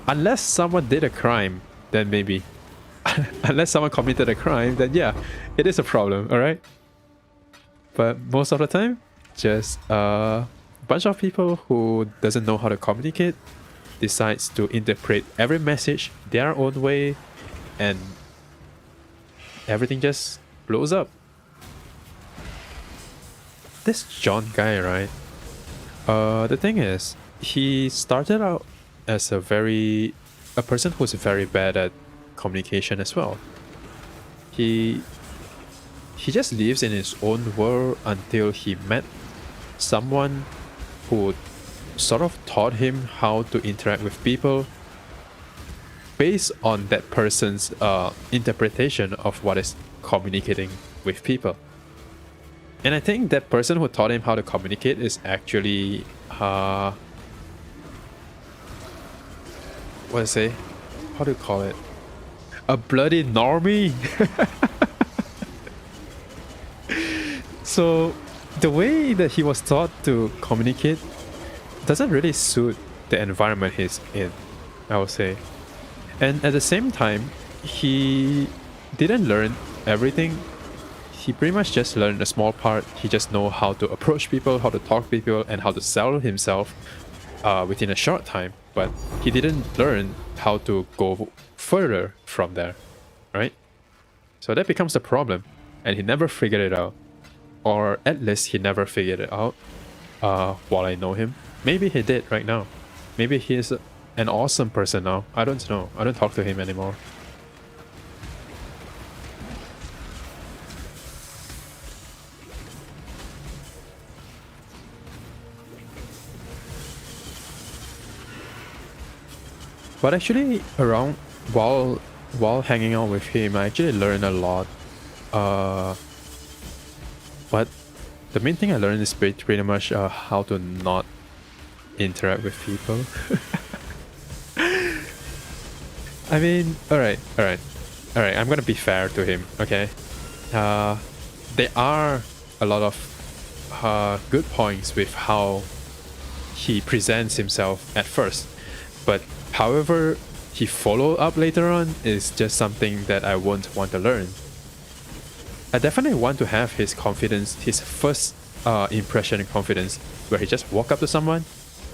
Unless someone did a crime, then maybe. Unless someone committed a crime, then yeah, it is a problem, alright? But most of the time, just a bunch of people who doesn't know how to communicate decides to interpret every message their own way, and everything just blows up. This John guy, right? The thing is, he started out as a person who's very bad at communication as well. He just lives in his own world until he met someone who sort of taught him how to interact with people based on that person's interpretation of what is communicating with people. And I think that person who taught him how to communicate is actually what do I say? How do you call it? A bloody normie. So the way that he was taught to communicate doesn't really suit the environment he's in, I would say. And at the same time, he didn't learn everything. He pretty much just learned a small part. He just know how to approach people, how to talk to people, and how to sell himself within a short time. But he didn't learn how to go further from there, right? So that becomes the problem, and he never figured it out. Or at least he never figured it out while I know him. Maybe he did right now. Maybe he is an awesome person now. I don't know. I don't talk to him anymore. But actually, while hanging out with him, I actually learned a lot. But the main thing I learned is pretty much how to not interact with people. I mean, alright. I'm gonna be fair to him, okay? There are a lot of good points with how he presents himself at first, but however he followed up later on is just something that I won't want to learn. I definitely want to have his confidence, his first impression and confidence, where he just walk up to someone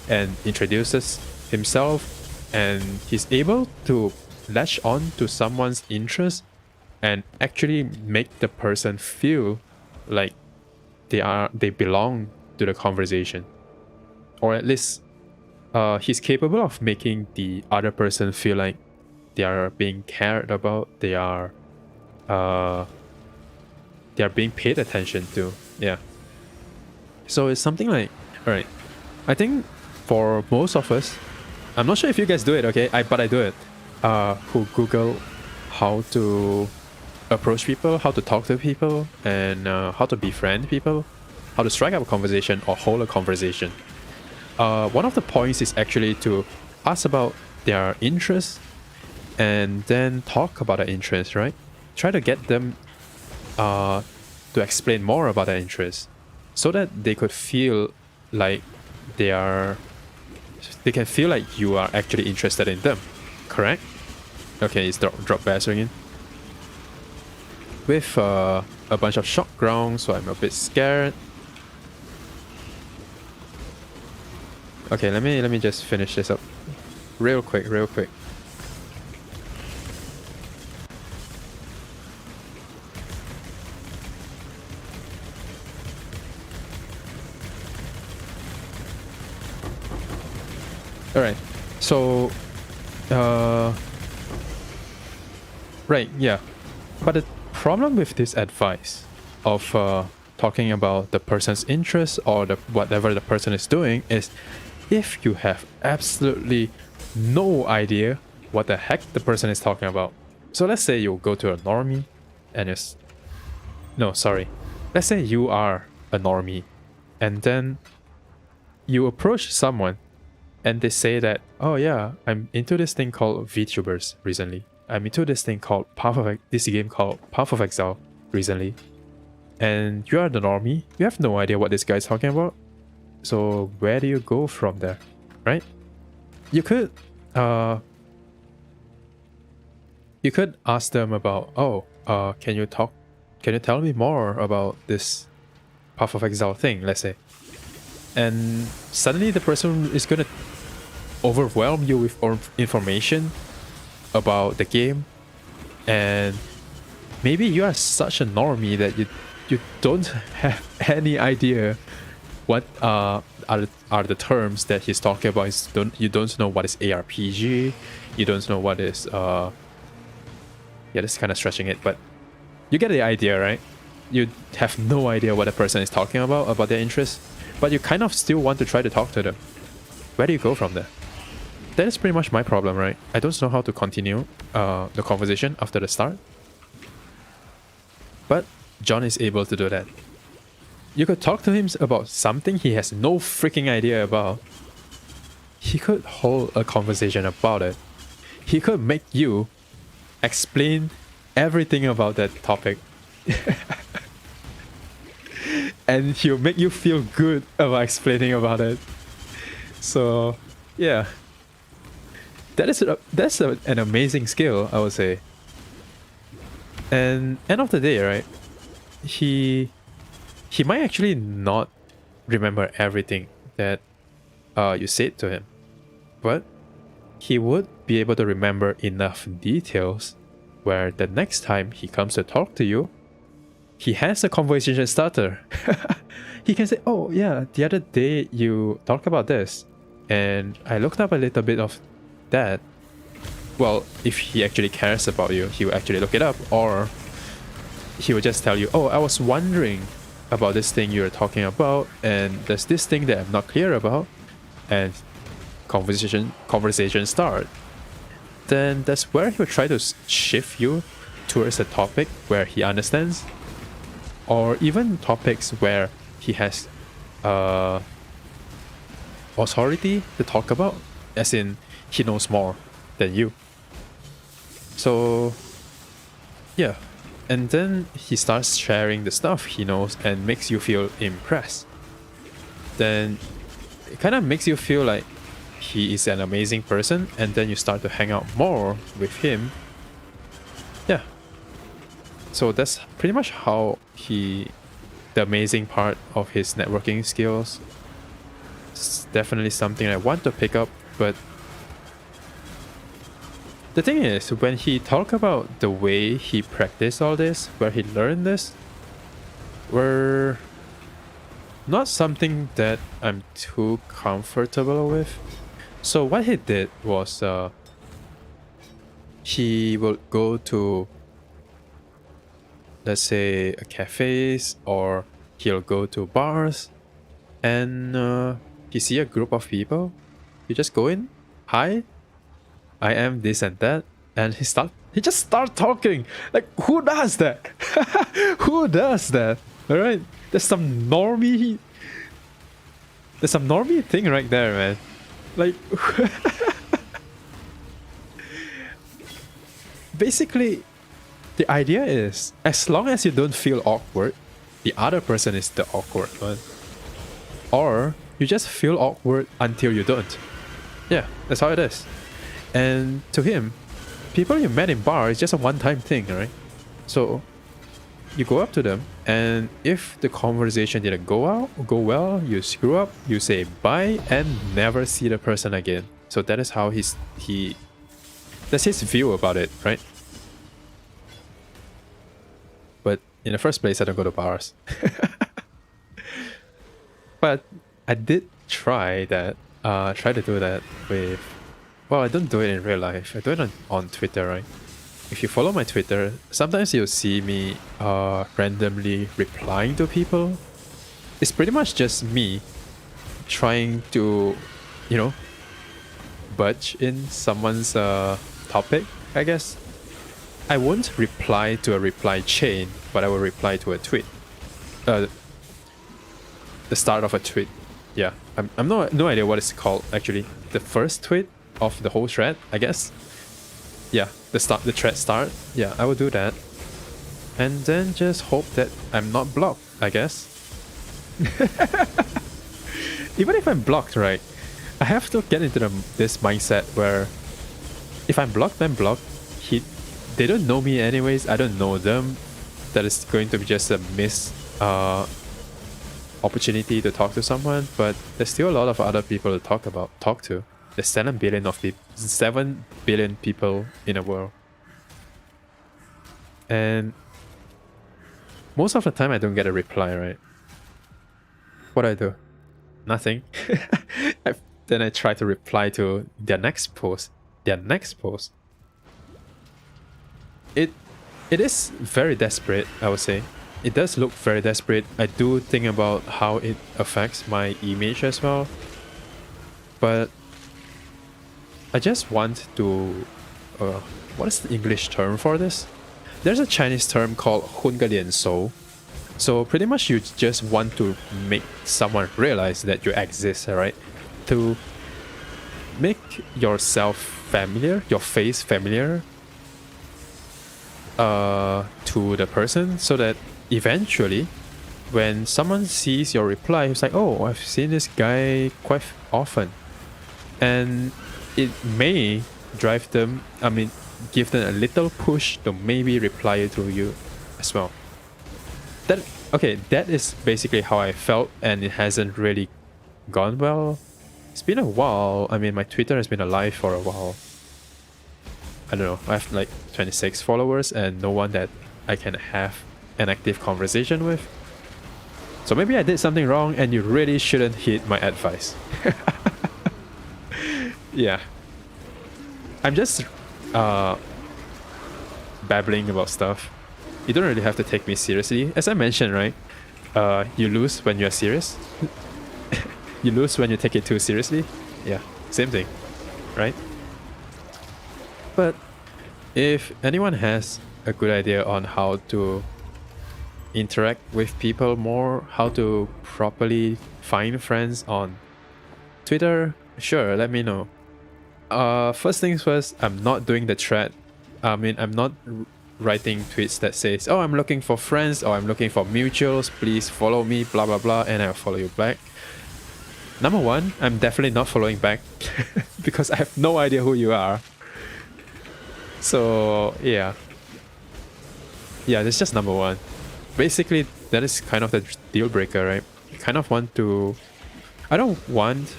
and introduces himself, and he's able to latch on to someone's interest and actually make the person feel like they belong to the conversation, or at least he's capable of making the other person feel like they are being cared about, they are being paid attention to. Yeah. So it's something like, alright, I think for most of us, I'm not sure if you guys do it, okay? But I do it. Who Google how to approach people, how to talk to people, and how to befriend people, how to strike up a conversation or hold a conversation. One of the points is actually to ask about their interests and then talk about their interests, right? Try to get them to explain more about their interests so that they could feel like they can feel like you are actually interested in them, correct? Okay, it's drop bass again. With a bunch of shock ground, so I'm a bit scared. Okay, let me just finish this up real quick. All right. So, right, yeah. But the problem with this advice of talking about the person's interest or whatever the person is doing is, if you have absolutely no idea what the heck the person is talking about. So let's say you go to a normie and let's say you are a normie and then you approach someone and they say that, oh yeah, I'm into this thing called Vtubers recently. I'm into this thing called this game called Path of Exile recently. And you are the normie, you have no idea what this guy is talking about. So where do you go from there, right? You could ask them about, can you tell me more about this Path of Exile thing, let's say. And suddenly the person is gonna overwhelm you with information about the game, and maybe you are such a normie that you don't have any idea what are the terms that he's talking about. You don't know what is ARPG, you don't know what is yeah, this is kind of stretching it, but you get the idea, right? You have no idea what a person is talking about their interests, but you kind of still want to try to talk to them. Where do you go from there? That is pretty much my problem, right? I don't know how to continue the conversation after the start. But John is able to do that. You could talk to him about something he has no freaking idea about. He could hold a conversation about it. He could make you explain everything about that topic. And he'll make you feel good about explaining about it. So, yeah. That's an amazing skill, I would say. And end of the day, right? He might actually not remember everything that you said to him, but he would be able to remember enough details where the next time he comes to talk to you, he has a conversation starter. He can say, oh yeah, the other day you talked about this, and I looked up a little bit of that. Well, if he actually cares about you, he will actually look it up, or he will just tell you, oh, I was wondering about this thing you're talking about, and there's this thing that I'm not clear about, and conversation start. Then that's where he'll try to shift you towards a topic where he understands, or even topics where he has authority to talk about, as in he knows more than you. So yeah, and then he starts sharing the stuff he knows and makes you feel impressed. Then it kind of makes you feel like he is an amazing person, and then you start to hang out more with him. Yeah. So that's pretty much how the amazing part of his networking skills. It's definitely something I want to pick up, but the thing is, when he talked about the way he practiced all this, where he learned this, were not something that I'm too comfortable with. So what he did was he will go to, let's say, cafes, or he'll go to bars, and he see a group of people. You just go in, hi, I am this and that, and he just start talking. Like, who does that? Who does that? All right, there's some normie thing right there, man. Like, basically, the idea is, as long as you don't feel awkward, the other person is the awkward one. Or you just feel awkward until you don't. Yeah, that's how it is. And to him, people you met in bar is just a one-time thing, right? So you go up to them, and if the conversation didn't go well, you screw up, you say bye and never see the person again. So that is how that's his view about it, right? But in the first place, I don't go to bars. But I did try to do that with, well, I don't do it in real life. I do it on Twitter, right? If you follow my Twitter, sometimes you'll see me randomly replying to people. It's pretty much just me trying to, you know, budge in someone's topic, I guess. I won't reply to a reply chain, but I will reply to a tweet. The start of a tweet. Yeah, I'm no idea what it's called actually. The first tweet of the whole thread, I guess. Yeah, the thread start. Yeah, I will do that. And then just hope that I'm not blocked, I guess. Even if I'm blocked, right? I have to get into this mindset where if I'm blocked, I'm blocked. They don't know me anyways. I don't know them. That is going to be just a opportunity to talk to someone. But there's still a lot of other people to talk to. There's 7 billion people in the world. And most of the time I don't get a reply, right? What do I do? Nothing. Then I try to reply to their next post. It is very desperate, I would say. It does look very desperate. I do think about how it affects my image as well. But I just want to... what is the English term for this? There's a Chinese term called 混个脸熟. So pretty much you just want to make someone realize that you exist, right? To make yourself familiar, your face familiar to the person, so that eventually when someone sees your reply, it's like, oh, I've seen this guy quite often. And it may drive them, give them a little push to maybe reply to you as well. That is basically how I felt, and it hasn't really gone well. It's been a while. My Twitter has been alive for a while. I don't know, I have like 26 followers and no one that I can have an active conversation with. So maybe I did something wrong and you really shouldn't heed my advice. Yeah. I'm just babbling about stuff. You don't really have to take me seriously. As I mentioned, right? You lose when you're serious. You lose when you take it too seriously. Yeah, same thing, right? But if anyone has a good idea on how to interact with people more, how to properly find friends on Twitter, sure, let me know. First things first, I'm not doing the thread. I'm not writing tweets that says, oh, I'm looking for friends or I'm looking for mutuals, please follow me, blah blah blah, and I'll follow you back. Number one, I'm definitely not following back because I have no idea who you are. So yeah, that's just number one. Basically, that is kind of the deal breaker, right? I don't want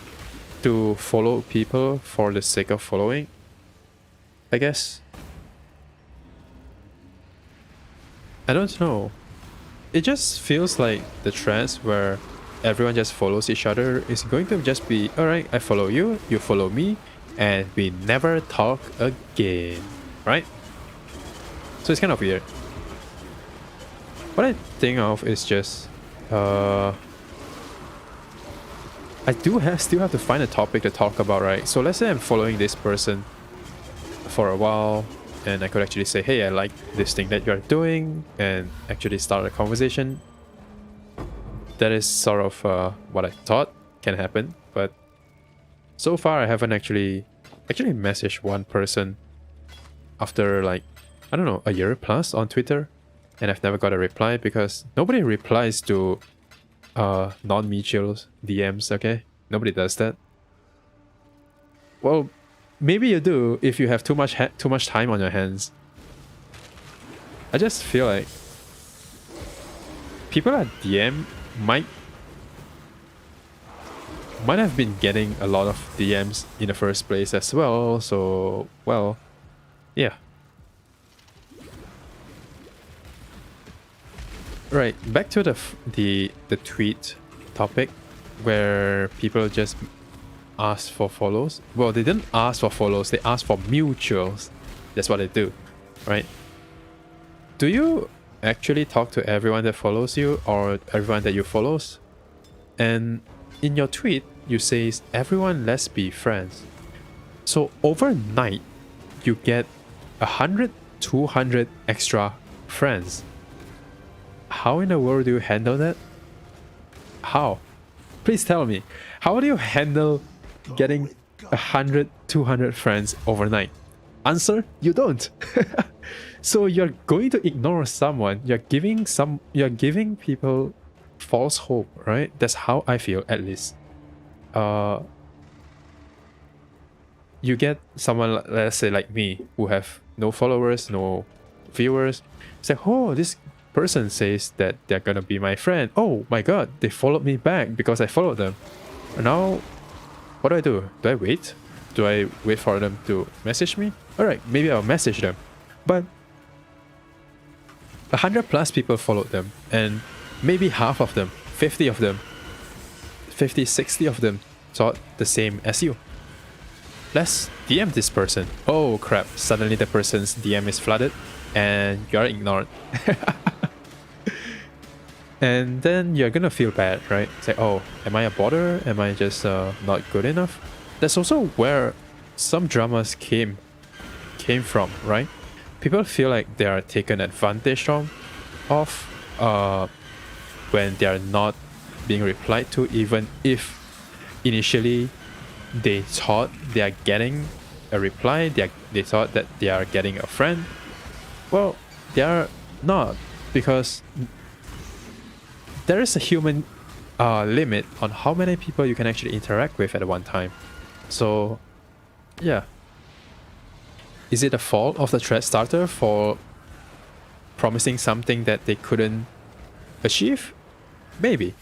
to follow people for the sake of following, I guess. I don't know. It just feels like the threads where everyone just follows each other is going to just be, alright, I follow you, you follow me, and we never talk again, right? So it's kind of weird. What I think of is just, I still have to find a topic to talk about, right? So let's say I'm following this person for a while, and I could actually say, hey, I like this thing that you're doing, and actually start a conversation. That is sort of what I thought can happen, but so far I haven't actually messaged one person after like, I don't know, a year plus on Twitter, and I've never got a reply because nobody replies to non-mutuals DMs, okay? Nobody does that. Well, maybe you do if you have too much time on your hands. I just feel like people at DM might have been getting a lot of DMs in the first place as well. So, well, yeah. Right, back to the tweet topic where people just ask for follows. Well, they didn't ask for follows, they asked for mutuals. That's what they do, right? Do you actually talk to everyone that follows you or everyone that you follows? And in your tweet, you say, everyone, let's be friends. So overnight, you get 100, 200 extra friends. How in the world do you handle that? How? Please tell me. How do you handle getting 100, 200 friends overnight? Answer, you don't. So you're going to ignore someone. You're giving people false hope, right? That's how I feel, at least. You get someone, let's say like me, who have no followers, no viewers. It's like, oh, this person says that they're gonna be my friend. Oh my god, they followed me back because I followed them. And now, what do I do? Do I wait? Do I wait for them to message me? Alright, maybe I'll message them. But 100 plus people followed them, and maybe half of them, 50 of them, 50, 60 of them thought the same as you. Let's DM this person. Oh crap, suddenly the person's DM is flooded and you're ignored. And then you're gonna feel bad, right? It's like, oh, am I a bother? Am I just not good enough? That's also where some dramas came from, right? People feel like they are taken advantage of when they are not being replied to, even if initially they thought they are getting a reply, they thought that they are getting a friend. Well, they are not, because there is a human limit on how many people you can actually interact with at one time. So, yeah. Is it a fault of the thread starter for promising something that they couldn't achieve? Maybe.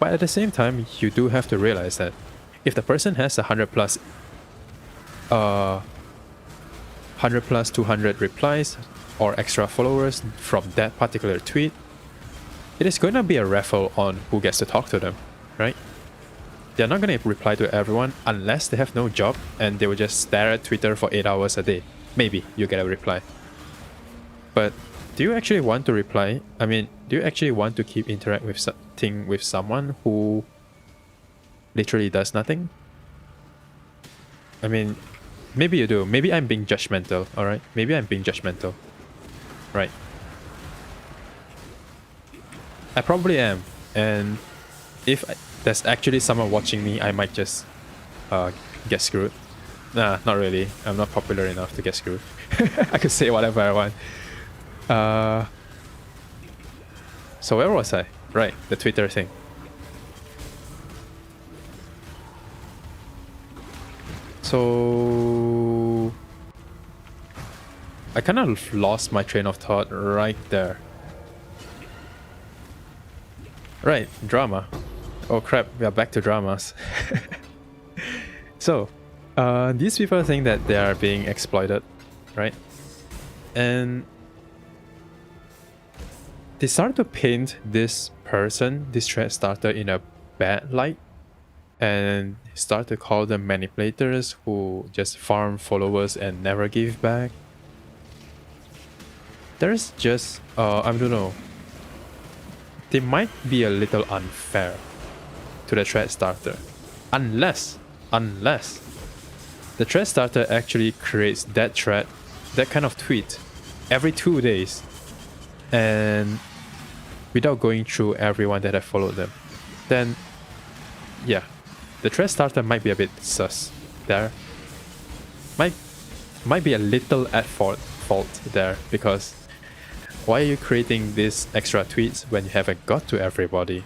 But at the same time, you do have to realize that if the person has 100 plus 200 replies or extra followers from that particular tweet, it is going to be a raffle on who gets to talk to them, right? They're not going to reply to everyone unless they have no job and they will just stare at Twitter for 8 hours a day. Maybe you get a reply. But do you actually want to reply? I mean, do you actually want to keep interacting with someone who literally does nothing? I mean, maybe you do. Maybe I'm being judgmental, alright? Maybe I'm being judgmental. Right. I probably am. And if there's actually someone watching me, I might just get screwed. Nah, not really. I'm not popular enough to get screwed. I could say whatever I want. So where was I? Right, the Twitter thing. So I kind of lost my train of thought right there. Right, drama. Oh crap, we are back to dramas. So, these people think that they are being exploited, right? And they start to paint this person, this thread starter, in a bad light, and start to call them manipulators who just farm followers and never give back. There's just, I don't know, they might be a little unfair to the thread starter, unless the thread starter actually creates that thread, that kind of tweet, every 2 days, and without going through everyone that have followed them. Then, yeah, the thread starter might be a bit sus there. Might be a little at fault there, because why are you creating these extra tweets when you haven't got to everybody?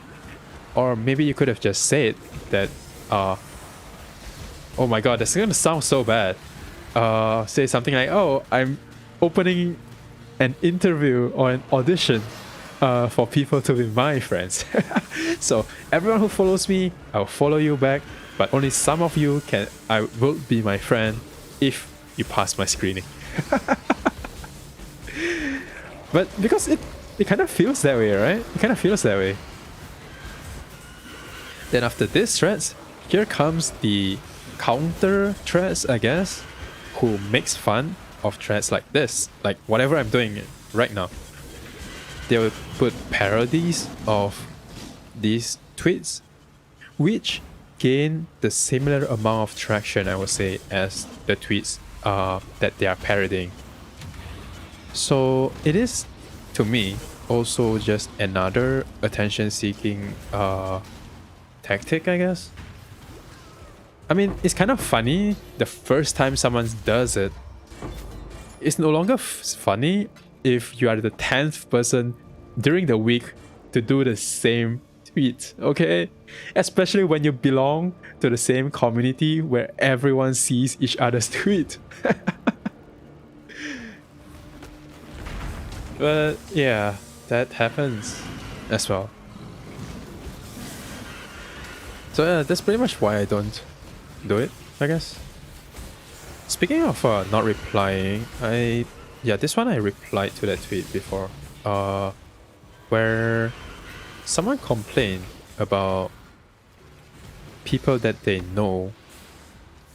Or maybe you could have just said that, oh my god, that's gonna sound so bad. Say something like, oh, I'm opening an interview or an audition for people to be my friends. So everyone who follows me, I'll follow you back, but only some of you I will be my friend if you pass my screening. But because it kind of feels that way, right? It kind of feels that way. Then after this threads, here comes the counter threads, I guess, who makes fun of threads like this, like whatever I'm doing right now. They will put parodies of these tweets, which gain the similar amount of traction, I would say, as the tweets that they are parodying. So it is, to me, also just another attention-seeking tactic, I guess. I mean, it's kind of funny the first time someone does it. It's no longer funny if you are the 10th person during the week to do the same tweet, okay? Especially when you belong to the same community where everyone sees each other's tweet. But yeah, that happens as well. So yeah, that's pretty much why I don't do it, I guess. Speaking of not replying, this one I replied to that tweet before, where someone complained about people that they know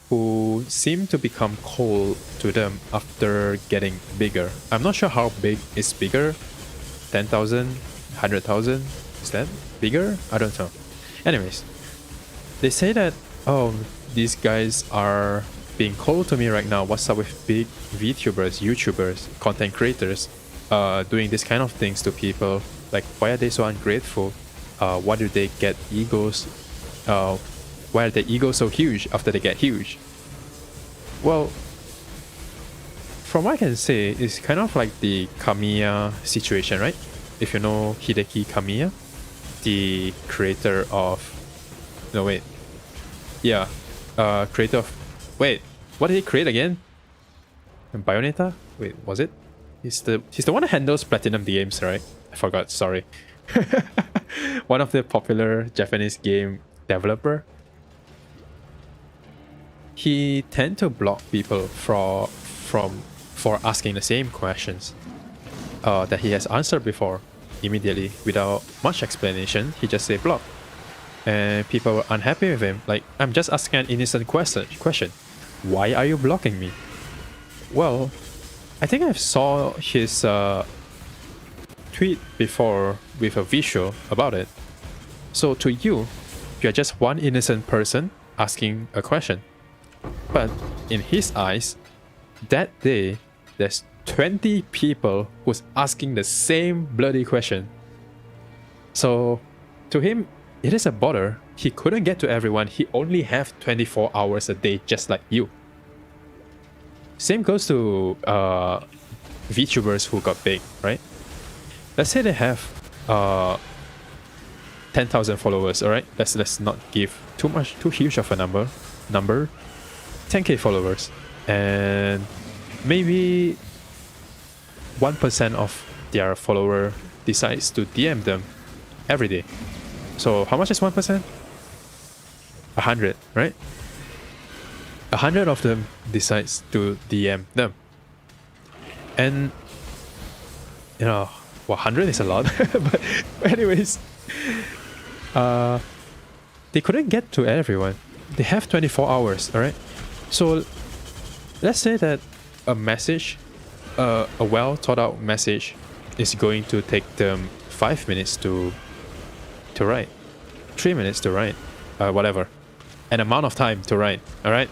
who seem to become cold to them after getting bigger. I'm not sure how big is bigger. 10,000, 100,000, is that bigger? I don't know. Anyways, they say that, oh, these guys are being cold to me right now. What's up with big VTubers, YouTubers, content creators doing this kind of things to people? Like, why are they so ungrateful? Why do they get egos? Why are their egos so huge after they get huge? Well, from what I can say, it's kind of like the Kamiya situation, right? If you know Hideki Kamiya, the creator of... No, wait. Yeah, creator of... Wait, what did he create again? Bayonetta? Wait, was it? He's the one that handles Platinum games, right? I forgot, sorry. One of the popular Japanese game developer. He tend to block people for asking the same questions that he has answered before immediately without much explanation. He just say block, and people were unhappy with him. Like, I'm just asking an innocent question. Why are you blocking me? Well, I think I saw his tweet before with a visual about it. So to you, you're just one innocent person asking a question. But in his eyes, that day, there's 20 people who's asking the same bloody question. So to him, it is a bother. He couldn't get to everyone. He only have 24 hours a day, just like you. Same goes to VTubers who got big, right? Let's say they have 10,000 followers, alright? Let's not give too huge of a number. 10k followers, and maybe 1% of their follower decides to DM them every day. So how much is 1%? 100, right? 100 of them decides to DM them, and you know, 100 is a lot. But anyways, they couldn't get to everyone. They have 24 hours, alright? So let's say that a message, a well thought out message, is going to take them 5 minutes to write, 3 minutes to write, whatever, an amount of time to write, alright?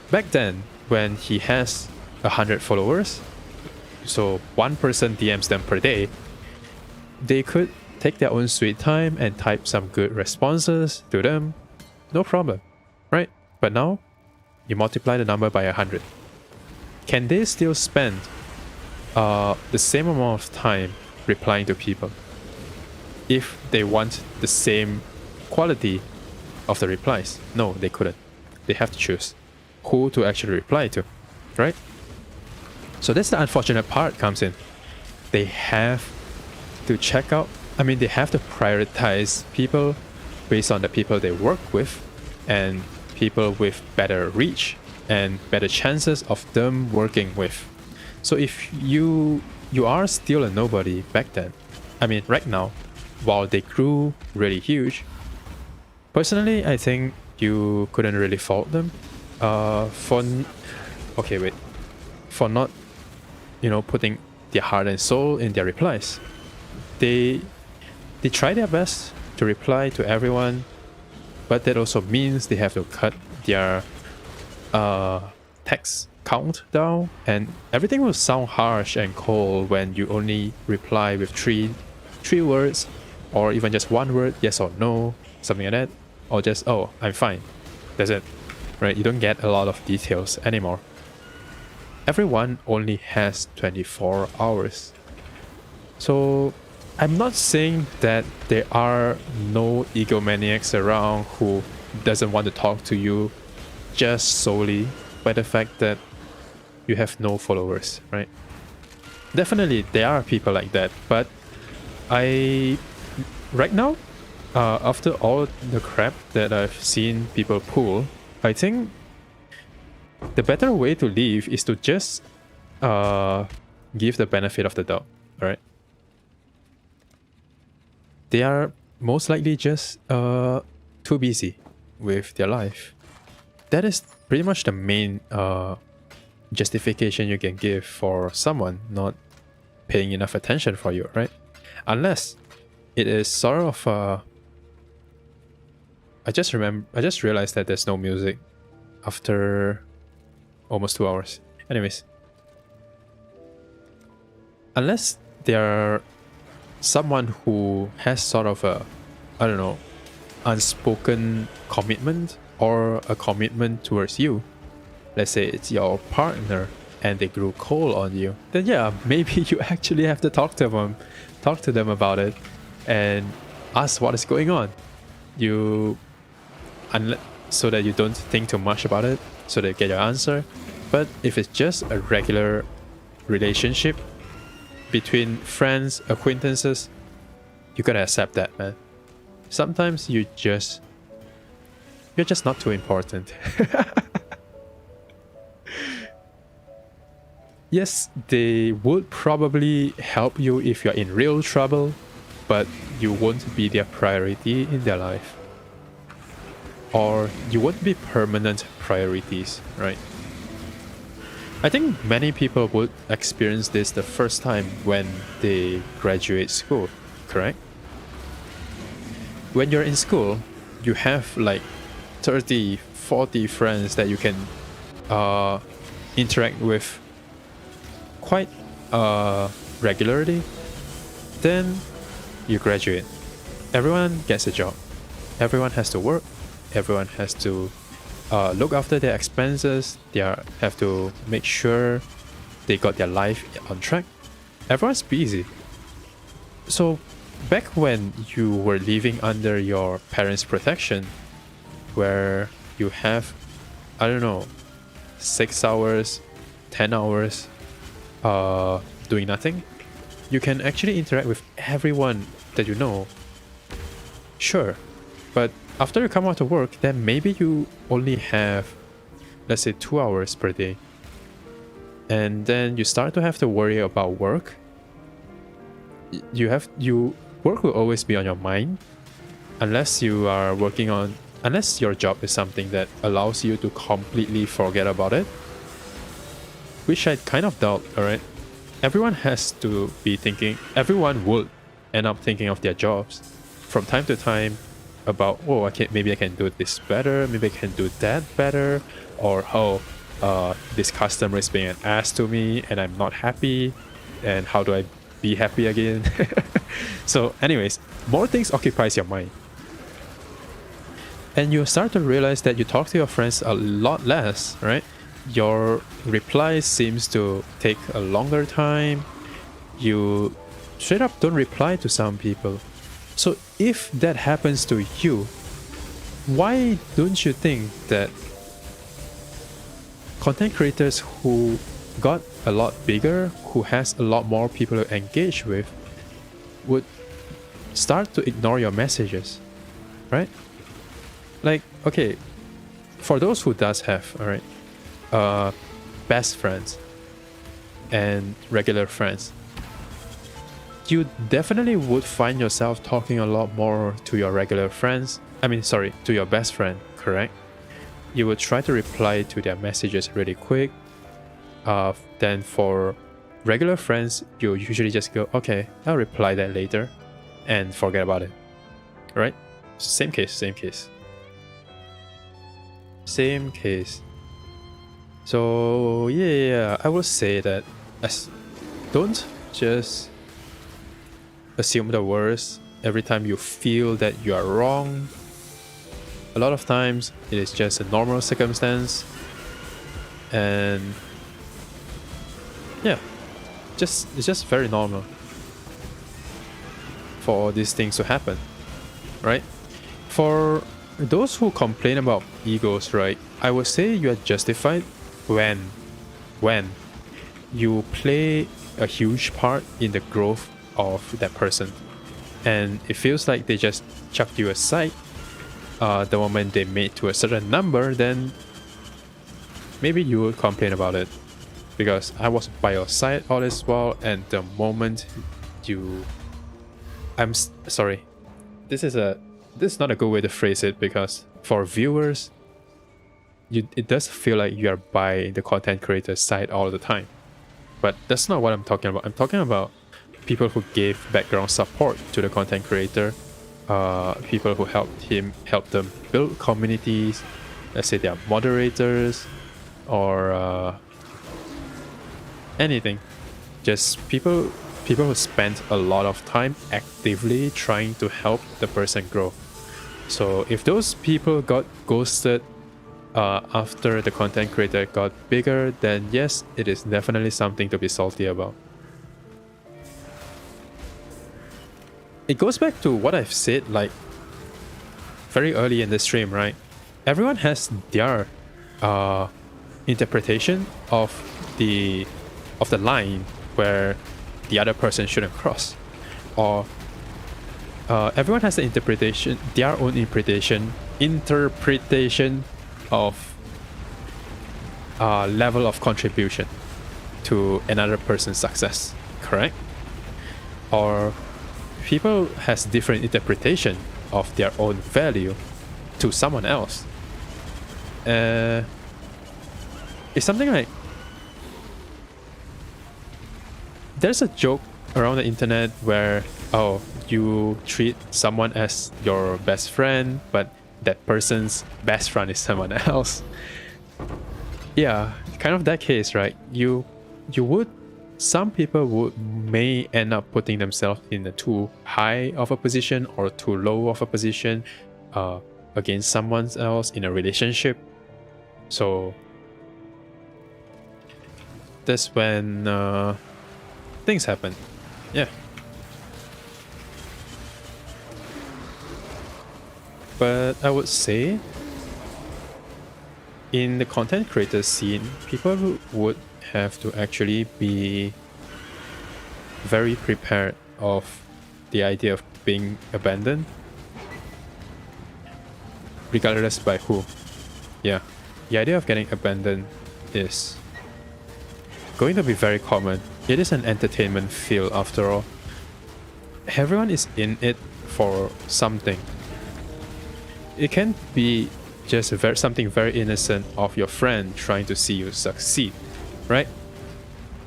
Back then, when he has 100 followers, so one person DMs them per day, they could take their own sweet time and type some good responses to them, no problem, right? But now, you multiply the number by 100. Can they still spend the same amount of time replying to people if they want the same quality of the replies? No, they couldn't. They have to choose who to actually reply to, right? So that's the unfortunate part comes in. they have to check out, I mean, they have to prioritize people based on the people they work with and people with better reach and better chances of them working with. So if you are still a nobody back then, I mean right now, while they grew really huge, personally I think you couldn't really fault them for not, you know, putting their heart and soul in their replies. They try their best to reply to everyone, but that also means they have to cut their text count down, and everything will sound harsh and cold when you only reply with three words, or even just one word, yes or no, something like that, or just, oh, I'm fine. That's it, right? You don't get a lot of details anymore. Everyone only has 24 hours. So I'm not saying that there are no egomaniacs around who doesn't want to talk to you just solely by the fact that you have no followers, right? Definitely there are people like that, but right now, after all the crap that I've seen people pull, I think the better way to leave is to just give the benefit of the doubt, alright? They are most likely just too busy with their life. That is pretty much the main justification you can give for someone not paying enough attention for you, right? Unless it is sort of I just realized that there's no music after almost 2 hours. Anyways, unless they're someone who has sort of a, I don't know, unspoken commitment or a commitment towards you, let's say it's your partner and they grew cold on you, then yeah, maybe you actually have to talk to them about it and ask what is going on. So that you don't think too much about it, so that you get your answer. But if it's just a regular relationship between friends, acquaintances, you gotta accept that, man. Sometimes you're just not too important. Yes, they would probably help you if you're in real trouble, but you won't be their priority in their life. Or you won't be permanent priorities, right? I think many people would experience this the first time when they graduate school, correct? When you're in school, you have like 30, 40 friends that you can interact with quite regularly. Then you graduate. Everyone gets a job. Everyone has to work. Everyone has to look after their expenses. They have to make sure they got their life on track. Everyone's busy. So back when you were living under your parents' protection, where you have, I don't know, 6 hours, 10 hours doing nothing, you can actually interact with everyone that you know. Sure, but after you come out to work, then maybe you only have, let's say, 2 hours per day. And then you start to have to worry about work. Work will always be on your mind unless your job is something that allows you to completely forget about it, which I kind of doubt, alright? Everyone would end up thinking of their jobs from time to time about, oh, maybe I can do this better, maybe I can do that better, or this customer is being an ass to me and I'm not happy, and how do I be happy again? So anyways, more things occupies your mind. And you start to realize that you talk to your friends a lot less, right? Your replies seems to take a longer time. You straight up don't reply to some people. So if that happens to you, why don't you think that content creators who got a lot bigger, who has a lot more people to engage with, would start to ignore your messages, right? Like, okay, for those who does have, all right, best friends and regular friends, you definitely would find yourself talking a lot more to your regular friends. I mean, sorry, to your best friend, correct? You would try to reply to their messages really quick. Then for regular friends, you usually just go, okay, I'll reply that later, and forget about it, right? Same case, same case. Same case. So yeah, I will say that don't just assume the worst every time you feel that you are wrong. A lot of times it is just a normal circumstance, and yeah, it's just very normal for all these things to happen, right? For those who complain about egos, right, I would say you are justified when you play a huge part in the growth of that person, and it feels like they just chucked you aside the moment they made to a certain number. Then maybe you would complain about it, because I was by your side all this while, and the moment you sorry, this is not a good way to phrase it, because for viewers it does feel like you are by the content creator's side all the time, but that's not what I'm talking about. I'm talking about people who gave background support to the content creator, people who helped them build communities. Let's say they are moderators or anything. Just people who spent a lot of time actively trying to help the person grow. So if those people got ghosted after the content creator got bigger, then yes, it is definitely something to be salty about. It goes back to what I've said like very early in the stream, right? Everyone has their interpretation of the line where the other person shouldn't cross, or everyone has the interpretation, their own interpretation of level of contribution to another person's success, correct? Or people has different interpretation of their own value to someone else. It's something like, there's a joke around the internet where, oh, you treat someone as your best friend, but that person's best friend is someone else. Yeah, kind of that case, right? Some people may end up putting themselves in a too high of a position or too low of a position against someone else in a relationship. So that's when things happen. Yeah. But I would say in the content creator scene, people would have to actually be very prepared of the idea of being abandoned, regardless by who. Yeah, the idea of getting abandoned is going to be very common. It is an entertainment field after all. Everyone is in it for something. It can be just something very innocent of your friend trying to see you succeed, right?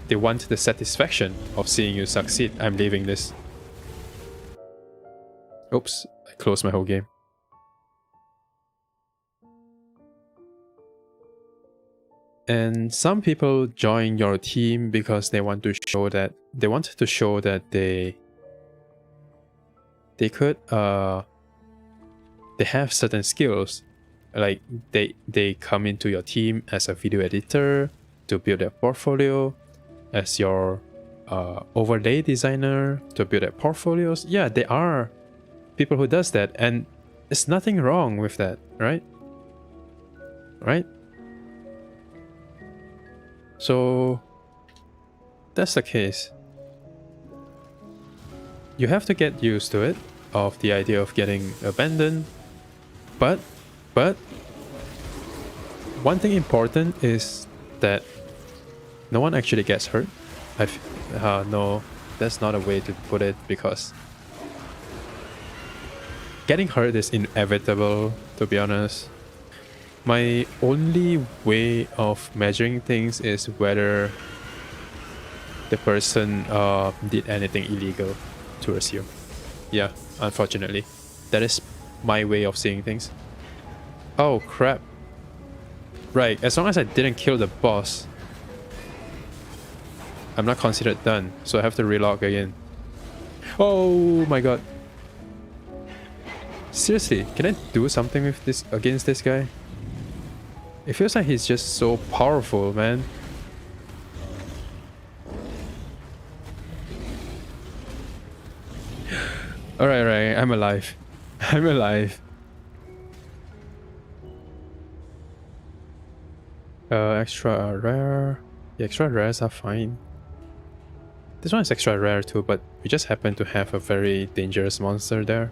They want the satisfaction of seeing you succeed. I'm leaving this. Oops, I closed my whole game. And some people join your team because they want to show that they could they have certain skills. Like they come into your team as a video editor to build their portfolio, as your overlay designer to build their portfolios. Yeah, there are people who does that, and there's nothing wrong with that, right? Right? So that's the case, you have to get used to it, of the idea of getting abandoned. But one thing important is that no one actually gets hurt. No, that's not a way to put it, because getting hurt is inevitable, to be honest. My only way of measuring things is whether the person did anything illegal towards you. Yeah, unfortunately. That is my way of seeing things. Oh, crap. Right, as long as I didn't kill the boss, I'm not considered done, so I have to relog again. Oh my god. Seriously, can I do something with this against this guy? It feels like he's just so powerful, man. Alright, I'm alive. I'm alive. Extra rare. The extra rares are fine. This one is extra rare too, but we just happen to have a very dangerous monster there.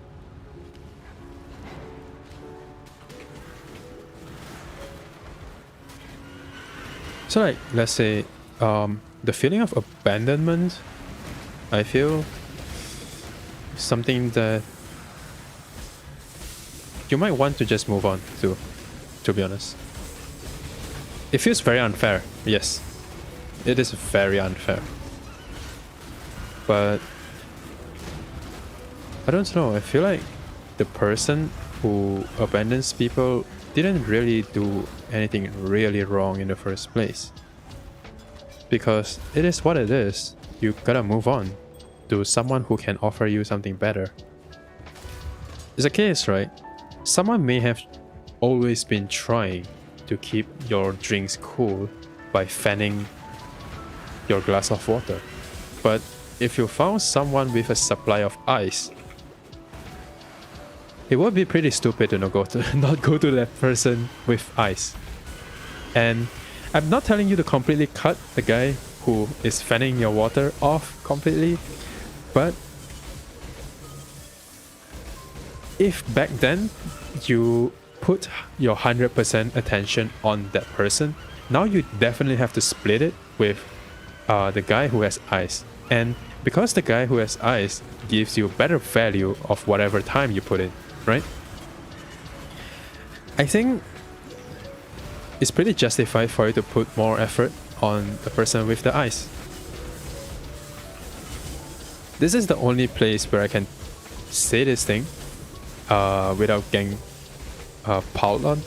So like, let's say, the feeling of abandonment, I feel something that you might want to just move on to be honest. It feels very unfair, yes. It is very unfair. But I don't know, I feel like the person who abandons people didn't really do anything really wrong in the first place. Because it is what it is. You gotta move on to someone who can offer you something better. It's a case, right? Someone may have always been trying to keep your drinks cool by fanning your glass of water. But if you found someone with a supply of ice, it would be pretty stupid to not go to that person with ice. And I'm not telling you to completely cut the guy who is fanning your water off completely, but if back then you put your 100% attention on that person, now you definitely have to split it with the guy who has ice. And because the guy who has ice gives you better value of whatever time you put in, right? I think it's pretty justified for you to put more effort on the person with the ice. This is the only place where I can say this thing without getting piled on.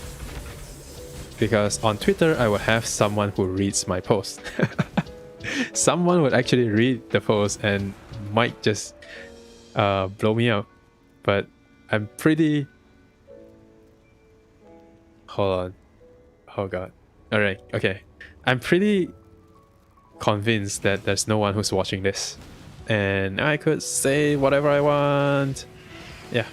Because on Twitter, I will have someone who reads my post. Someone would actually read the post and might just blow me up. But I'm pretty... Hold on. Oh god. Alright, okay. I'm pretty convinced that there's no one who's watching this. And I could say whatever I want. Yeah.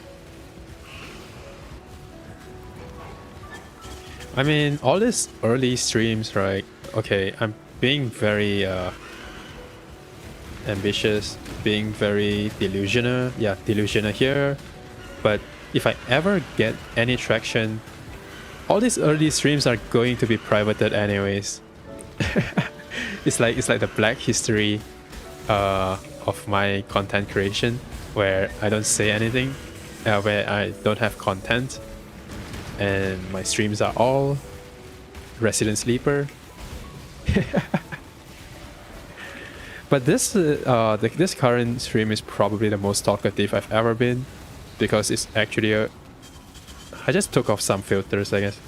I mean, all these early streams, right? Okay, I'm being very ambitious, being very delusional. Yeah, delusional here. But if I ever get any traction, all these early streams are going to be privated anyways. It's like the black history of my content creation, where I don't say anything, where I don't have content, and my streams are all Resident Sleeper. But this current stream is probably the most talkative I've ever been, because it's actually I just took off some filters, I guess.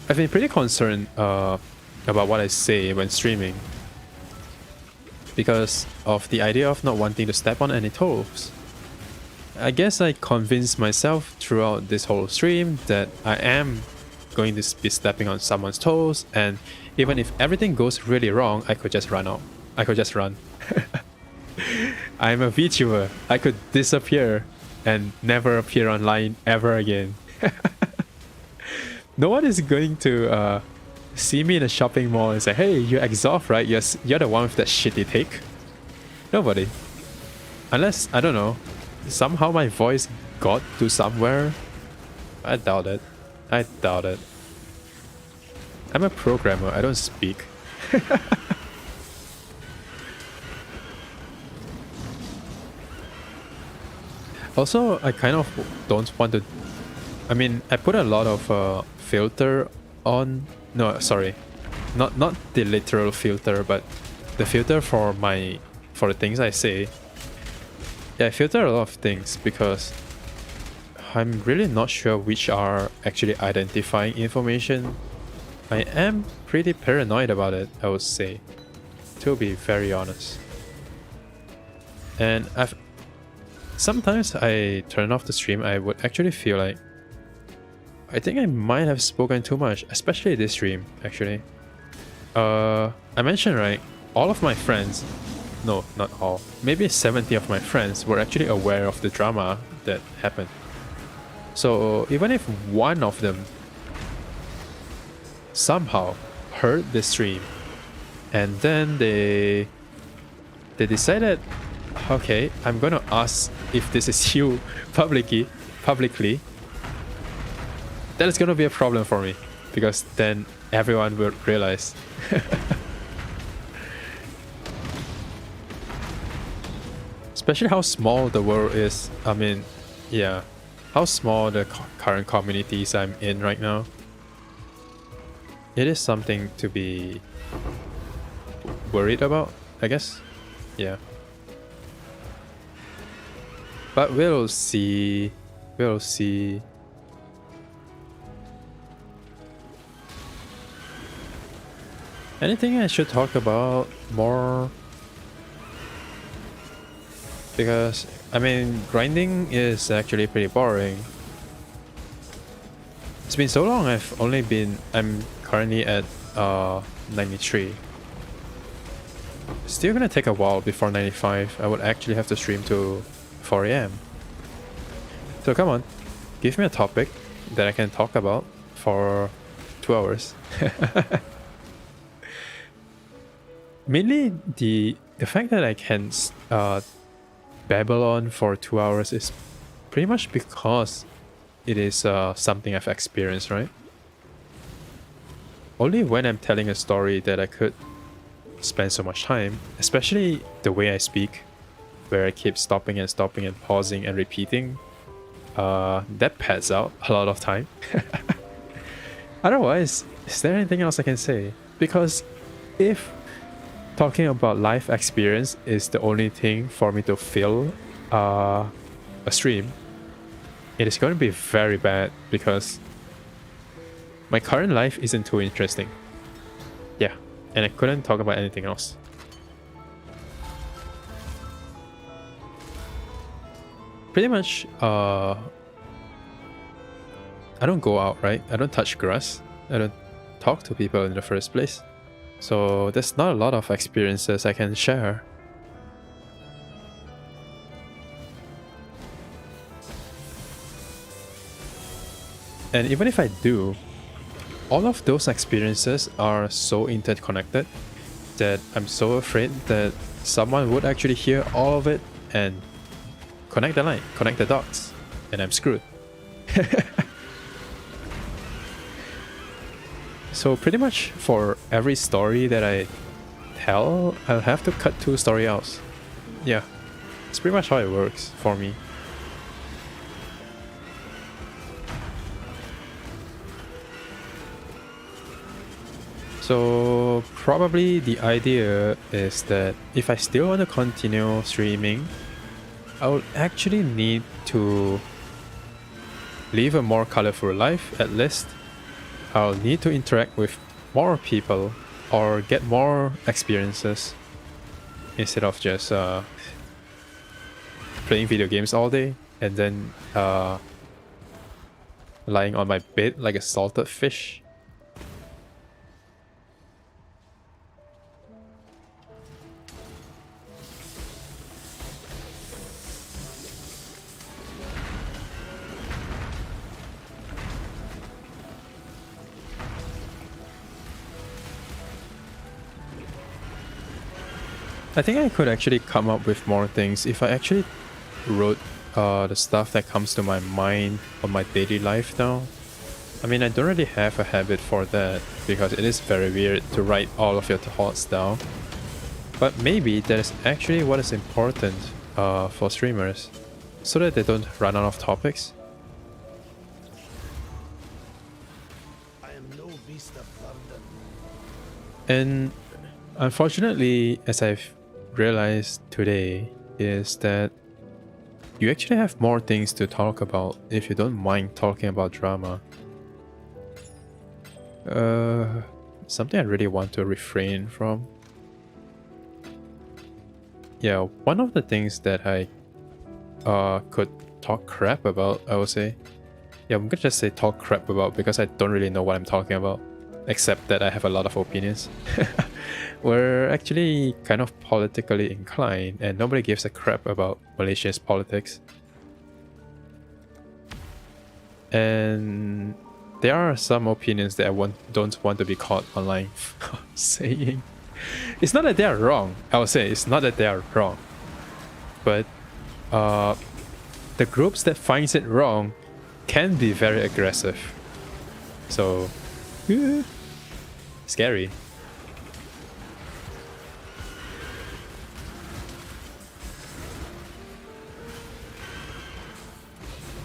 I've been pretty concerned about what I say when streaming, because of the idea of not wanting to step on any toes. I guess I convinced myself throughout this whole stream that I am going to be stepping on someone's toes, and even if everything goes really wrong, I could just run out. I could just run. I'm a Vtuber. I could disappear and never appear online ever again. No one is going to see me in a shopping mall and say, hey, you're Exile, right? Yes, you're the one with that shitty take. Nobody. Unless, I don't know, somehow my voice got to somewhere. I doubt it. I doubt it. I'm a programmer, I don't speak. Also, I kind of don't want to... I mean, I put a lot of filter on... No, sorry. Not the literal filter, but the filter for the things I say. Yeah, I filter a lot of things because I'm really not sure which are actually identifying information. I am pretty paranoid about it, I would say, to be very honest. And sometimes I turn off the stream, I would actually feel like I think I might have spoken too much, especially this stream, actually. I mentioned, right, all of my friends, no, not all, maybe 70 of my friends were actually aware of the drama that happened. So even if one of them somehow heard the stream and then they decided, okay, I'm gonna ask if this is you publicly, that is gonna be a problem for me, because then everyone will realize. Especially how small the world is. I mean, yeah, how small the current communities I'm in right now. It is something to be worried about, I guess. Yeah. But we'll see. We'll see. Anything I should talk about more? Because, I mean, grinding is actually pretty boring. It's been so long, I'm currently at 93. Still gonna take a while before 95. I would actually have to stream to 4 AM. So come on, give me a topic that I can talk about for 2 hours. Mainly the fact that I can babble on for 2 hours is pretty much because it is something I've experienced, right? Only when I'm telling a story that I could spend so much time, especially the way I speak, where I keep stopping and pausing and repeating, that pads out a lot of time. Otherwise, is there anything else I can say? Because if talking about life experience is the only thing for me to fill a stream, it is going to be very bad, because my current life isn't too interesting. Yeah, and I couldn't talk about anything else. Pretty much, I don't go out, right? I don't touch grass. I don't talk to people in the first place. So there's not a lot of experiences I can share. And even if I do, all of those experiences are so interconnected that I'm so afraid that someone would actually hear all of it and connect the line, connect the dots, and I'm screwed. So pretty much for every story that I tell, I'll have to cut 2 story outs. Yeah, it's pretty much how it works for me. So probably the idea is that if I still want to continue streaming, I would actually need to live a more colorful life at least. I'll need to interact with more people or get more experiences instead of just playing video games all day and then lying on my bed like a salted fish. I think I could actually come up with more things if I actually wrote the stuff that comes to my mind on my daily life now. I mean, I don't really have a habit for that because it is very weird to write all of your thoughts down. But maybe that is actually what is important for streamers, so that they don't run out of topics. I am no beast of London. And unfortunately, as I've realized today, is that you actually have more things to talk about if you don't mind talking about drama. Something I really want to refrain from. Yeah, one of the things that I could talk crap about, I would say. Yeah, I'm gonna just say talk crap about because I don't really know what I'm talking about, except that I have a lot of opinions. We're actually kind of politically inclined and nobody gives a crap about Malaysia's politics. And there are some opinions that I don't want to be caught online saying. It's not that they are wrong, I would say. It's not that they are wrong. But the groups that finds it wrong can be very aggressive. So, scary.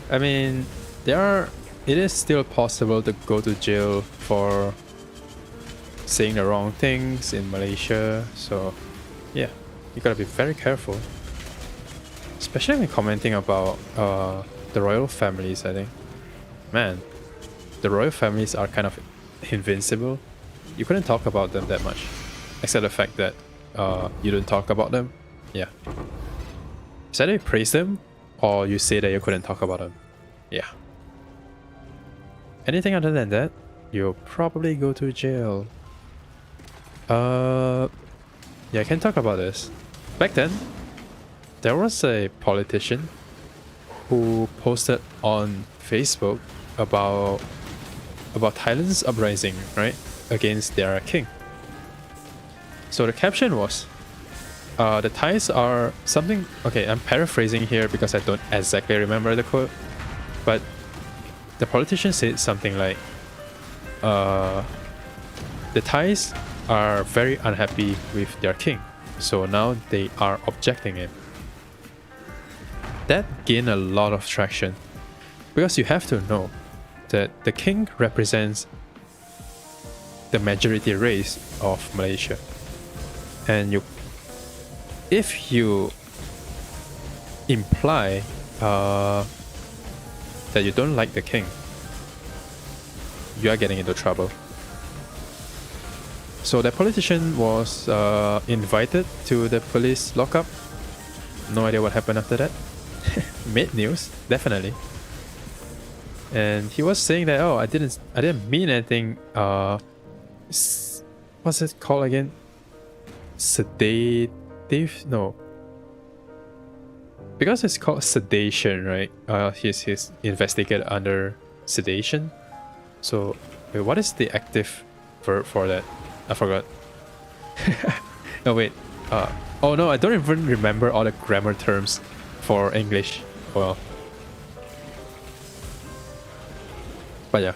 I mean, it is still possible to go to jail for saying the wrong things in Malaysia, so yeah, you gotta be very careful. Especially when commenting about the royal families, I think. Man, the royal families are kind of invincible. You couldn't talk about them that much, except the fact that you don't talk about them. Yeah. Is either you praise them, or you say that you couldn't talk about them. Yeah. Anything other than that, you'll probably go to jail. Yeah, I can talk about this. Back then, there was a politician who posted on Facebook about Thailand's uprising, right, against their king. So the caption was, the Thais are something... Okay, I'm paraphrasing here because I don't exactly remember the quote, but the politician said something like, the Thais are very unhappy with their king, so now they are objecting him. That gained a lot of traction because you have to know that the king represents the majority race of Malaysia, and if you imply that you don't like the king, you are getting into trouble. So that politician was invited to the police lockup. No idea what happened after that. Made news, definitely. And he was saying that, oh, I didn't mean anything. What's it called again? Sedative? No. Because it's called sedation, right? He's investigated under sedation. So, wait, what is the active verb for that? I forgot. No, wait. Oh no, I don't even remember all the grammar terms for English. Well. But yeah.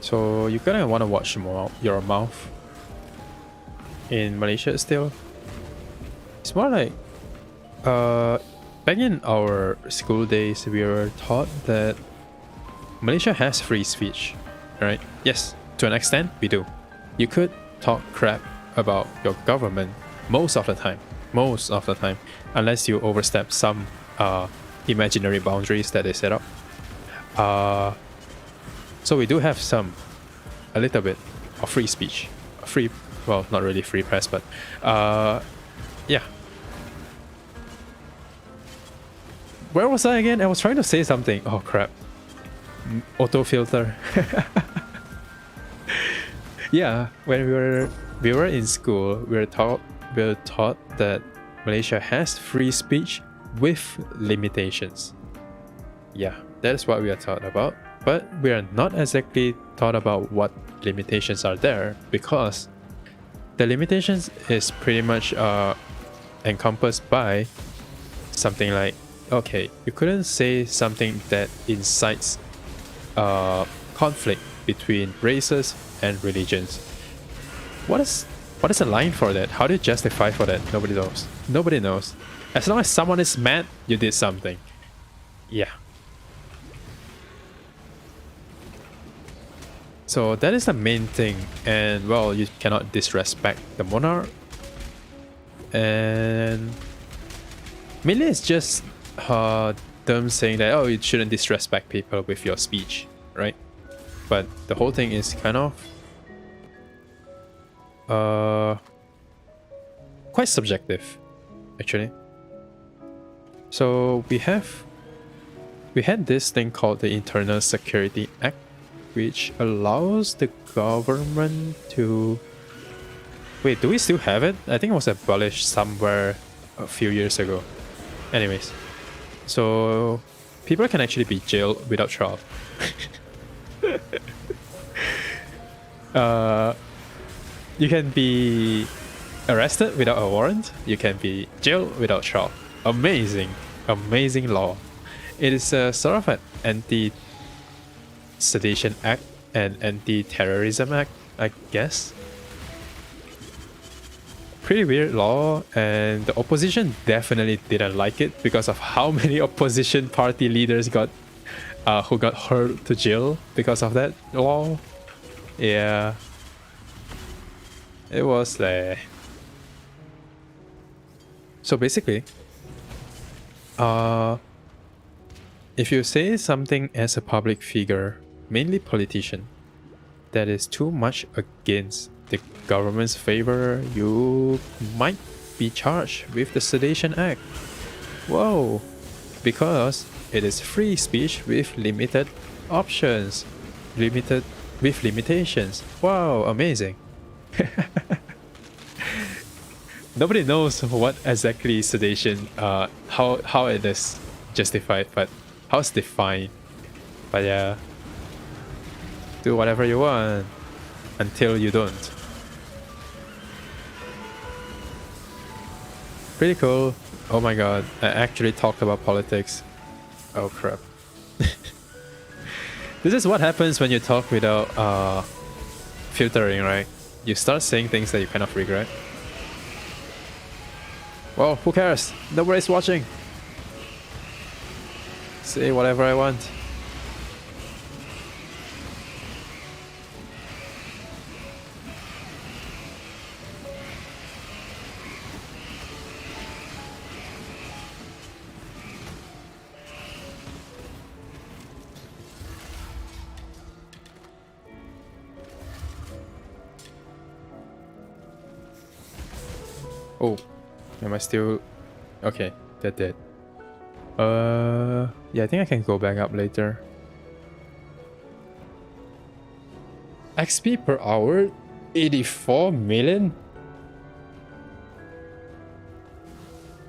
So you kind of want to watch your mouth in Malaysia still. It's more like back in our school days, we were taught that Malaysia has free speech, right? Yes, to an extent, we do. You could talk crap about your government most of the time, unless you overstep some imaginary boundaries that they set up. So we do have a little bit of free speech, well, not really free press, but yeah. Where was I again? I was trying to say something. Oh crap. Auto filter. Yeah, when we were in school, we were taught that Malaysia has free speech, with limitations. Yeah, that is what we are taught about. But we are not exactly taught about what limitations are there, because the limitations is pretty much encompassed by something like, okay, you couldn't say something that incites conflict between races and religions. What is a line for that? How do you justify for that? Nobody knows. Nobody knows. As long as someone is mad, you did something. Yeah. So that is the main thing, and well, you cannot disrespect the monarch. And mainly it's just them saying that, oh, you shouldn't disrespect people with your speech, right? But the whole thing is kind of quite subjective, actually. So we had this thing called the Internal Security Act, which allows the government to... Wait, do we still have it? I think it was abolished somewhere a few years ago. Anyways, so people can actually be jailed without trial. You can be arrested without a warrant. You can be jailed without trial. Amazing, amazing law. It is a sort of an anti-sedition act and anti-terrorism act, I guess. Pretty weird law, and the opposition definitely didn't like it because of how many opposition party leaders got who got hurled to jail because of that law. Yeah, it was like... So basically, if you say something as a public figure, mainly politician, that is too much against the government's favor, you might be charged with the Sedition Act. Whoa! Because it is free speech with limited options, with limitations. Wow, amazing. Nobody knows what exactly sedation, how it is justified, but how it's defined. But yeah, do whatever you want until you don't. Pretty cool. Oh my god, I actually talked about politics. Oh crap. This is what happens when you talk without filtering, right? You start saying things that you kind of regret. Well, who cares? Nobody's watching. Say whatever I want. Oh, am I still... Okay, that did. Yeah, I think I can go back up later. XP per hour? 84 million?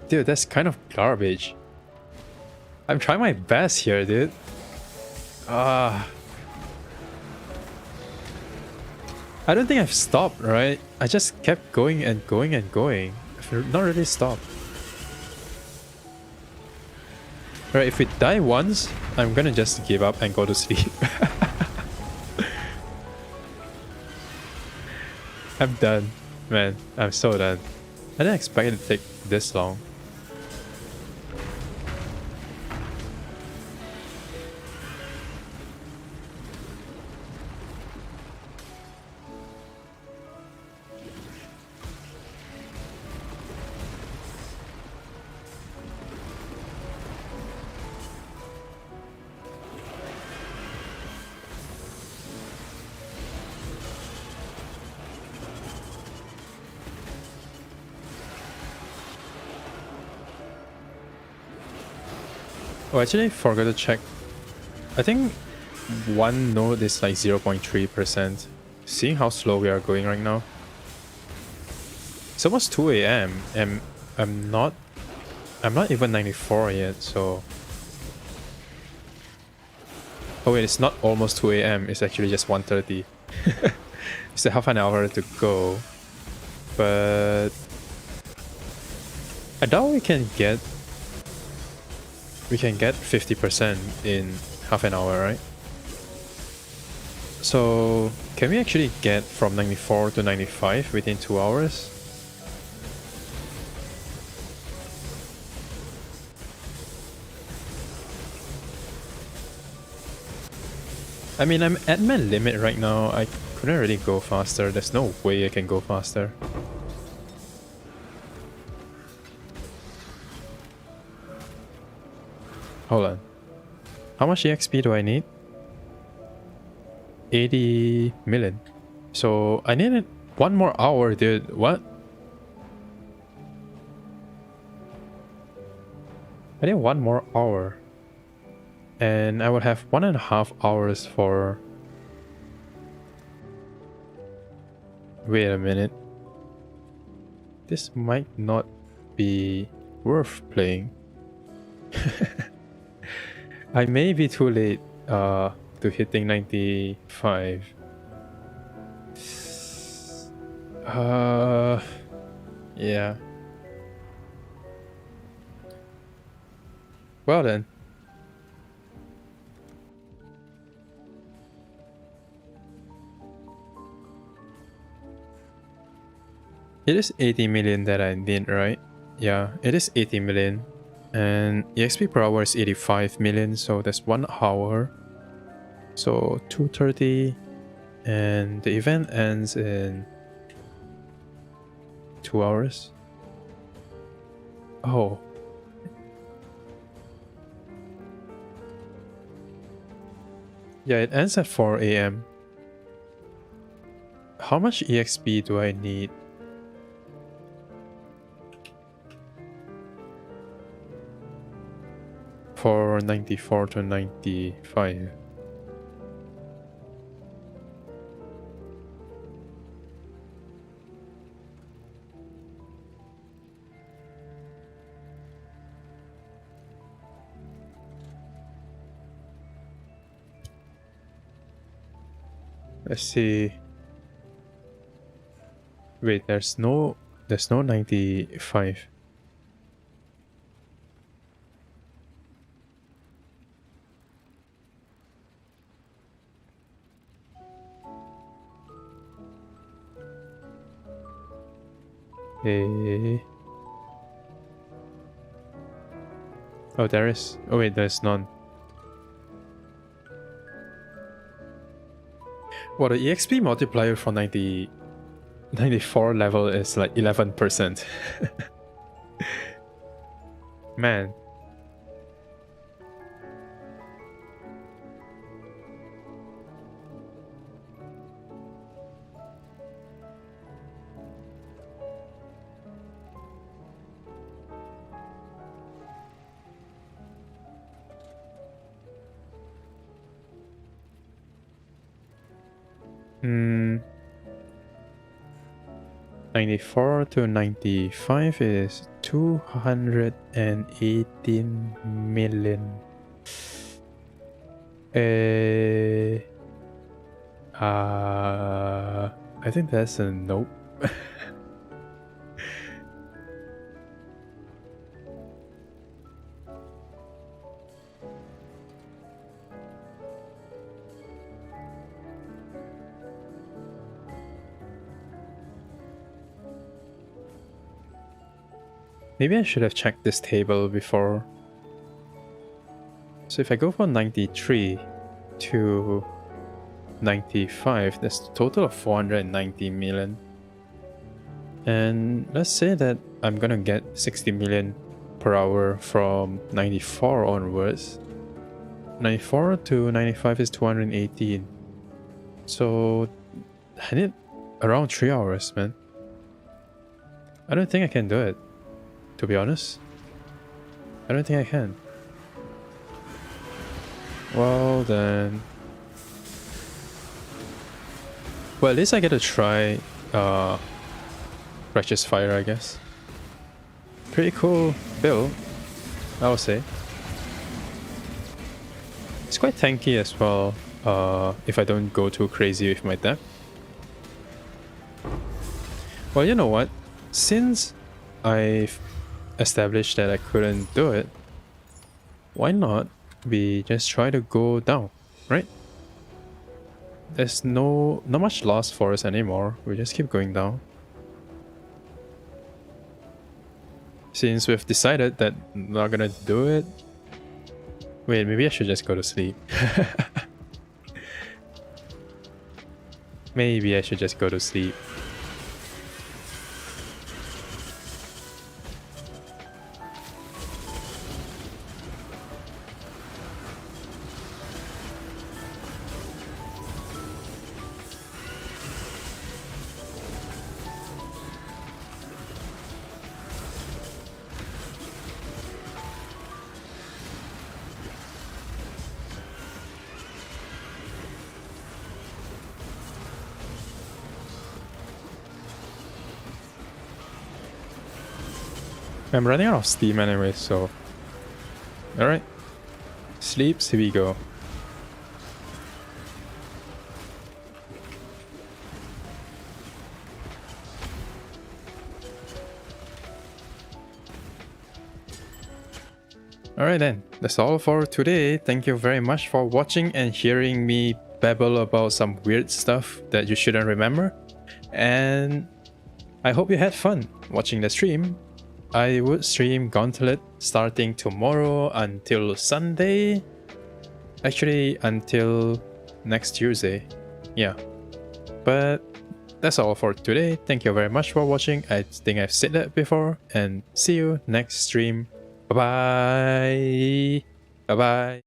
Dude, that's kind of garbage. I'm trying my best here, dude. I don't think I've stopped, right? I just kept going and going and going. I've not really stopped. Alright, if we die once, I'm gonna just give up and go to sleep. I'm done. Man, I'm so done. I didn't expect it to take this long. Oh, actually, forgot to check. I think one node is like 0.3%. Seeing how slow we are going right now. It's almost 2 AM and I'm I'm not even 94 yet, so... Oh wait, it's not almost 2 AM, it's actually just 1:30. It's a half an hour to go. But... I doubt we can get 50% in half an hour, right? So, can we actually get from 94 to 95 within 2 hours? I mean, I'm at my limit right now. I couldn't really go faster. There's no way I can go faster. Hold on. How much EXP do I need? 80 million. So I needed 1 more hour, dude. What? I need 1 more hour. And I would have 1.5 hours for... Wait a minute. This might not be worth playing. I may be too late to hitting 95. Yeah. Well then. It is 80 million that I need, right? Yeah, it is 80 million. And EXP per hour is 85 million, so that's 1 hour. So 2:30, and the event ends in 2 hours. Oh. Yeah, it ends at 4 AM. How much EXP do I need? For 94 to 95. Let's see. Wait, there's no 95. Oh, there is. Oh wait, there's none. Well, the EXP multiplier for 94 level is like 11%. Man. Hmm. 94 to 95 is 218 million. I think that's a nope. Maybe I should have checked this table before. So if I go from 93 to 95, that's a total of 490 million. And let's say that I'm gonna get 60 million per hour from 94 onwards. 94 to 95 is 218. So I need around 3 hours, man. I don't think I can do it, to be honest. I don't think I can. Well then... Well, at least I get to try Righteous Fire, I guess. Pretty cool build. I would say. It's quite tanky as well, if I don't go too crazy with my depth. Well, you know what? Since I've established that I couldn't do it, why not we just try to go down, right? There's not much loss for us anymore. We just keep going down. Since we've decided that we're not gonna do it. Wait, maybe I should just go to sleep. Maybe I should just go to sleep. I'm running out of steam anyway, so... Alright. Sleeps, here we go. Alright then, that's all for today. Thank you very much for watching and hearing me babble about some weird stuff that you shouldn't remember. And I hope you had fun watching the stream. I would stream Gauntlet starting tomorrow until Sunday. Actually, until next Tuesday. Yeah. But that's all for today. Thank you very much for watching. I think I've said that before. And see you next stream. Bye-bye. Bye-bye.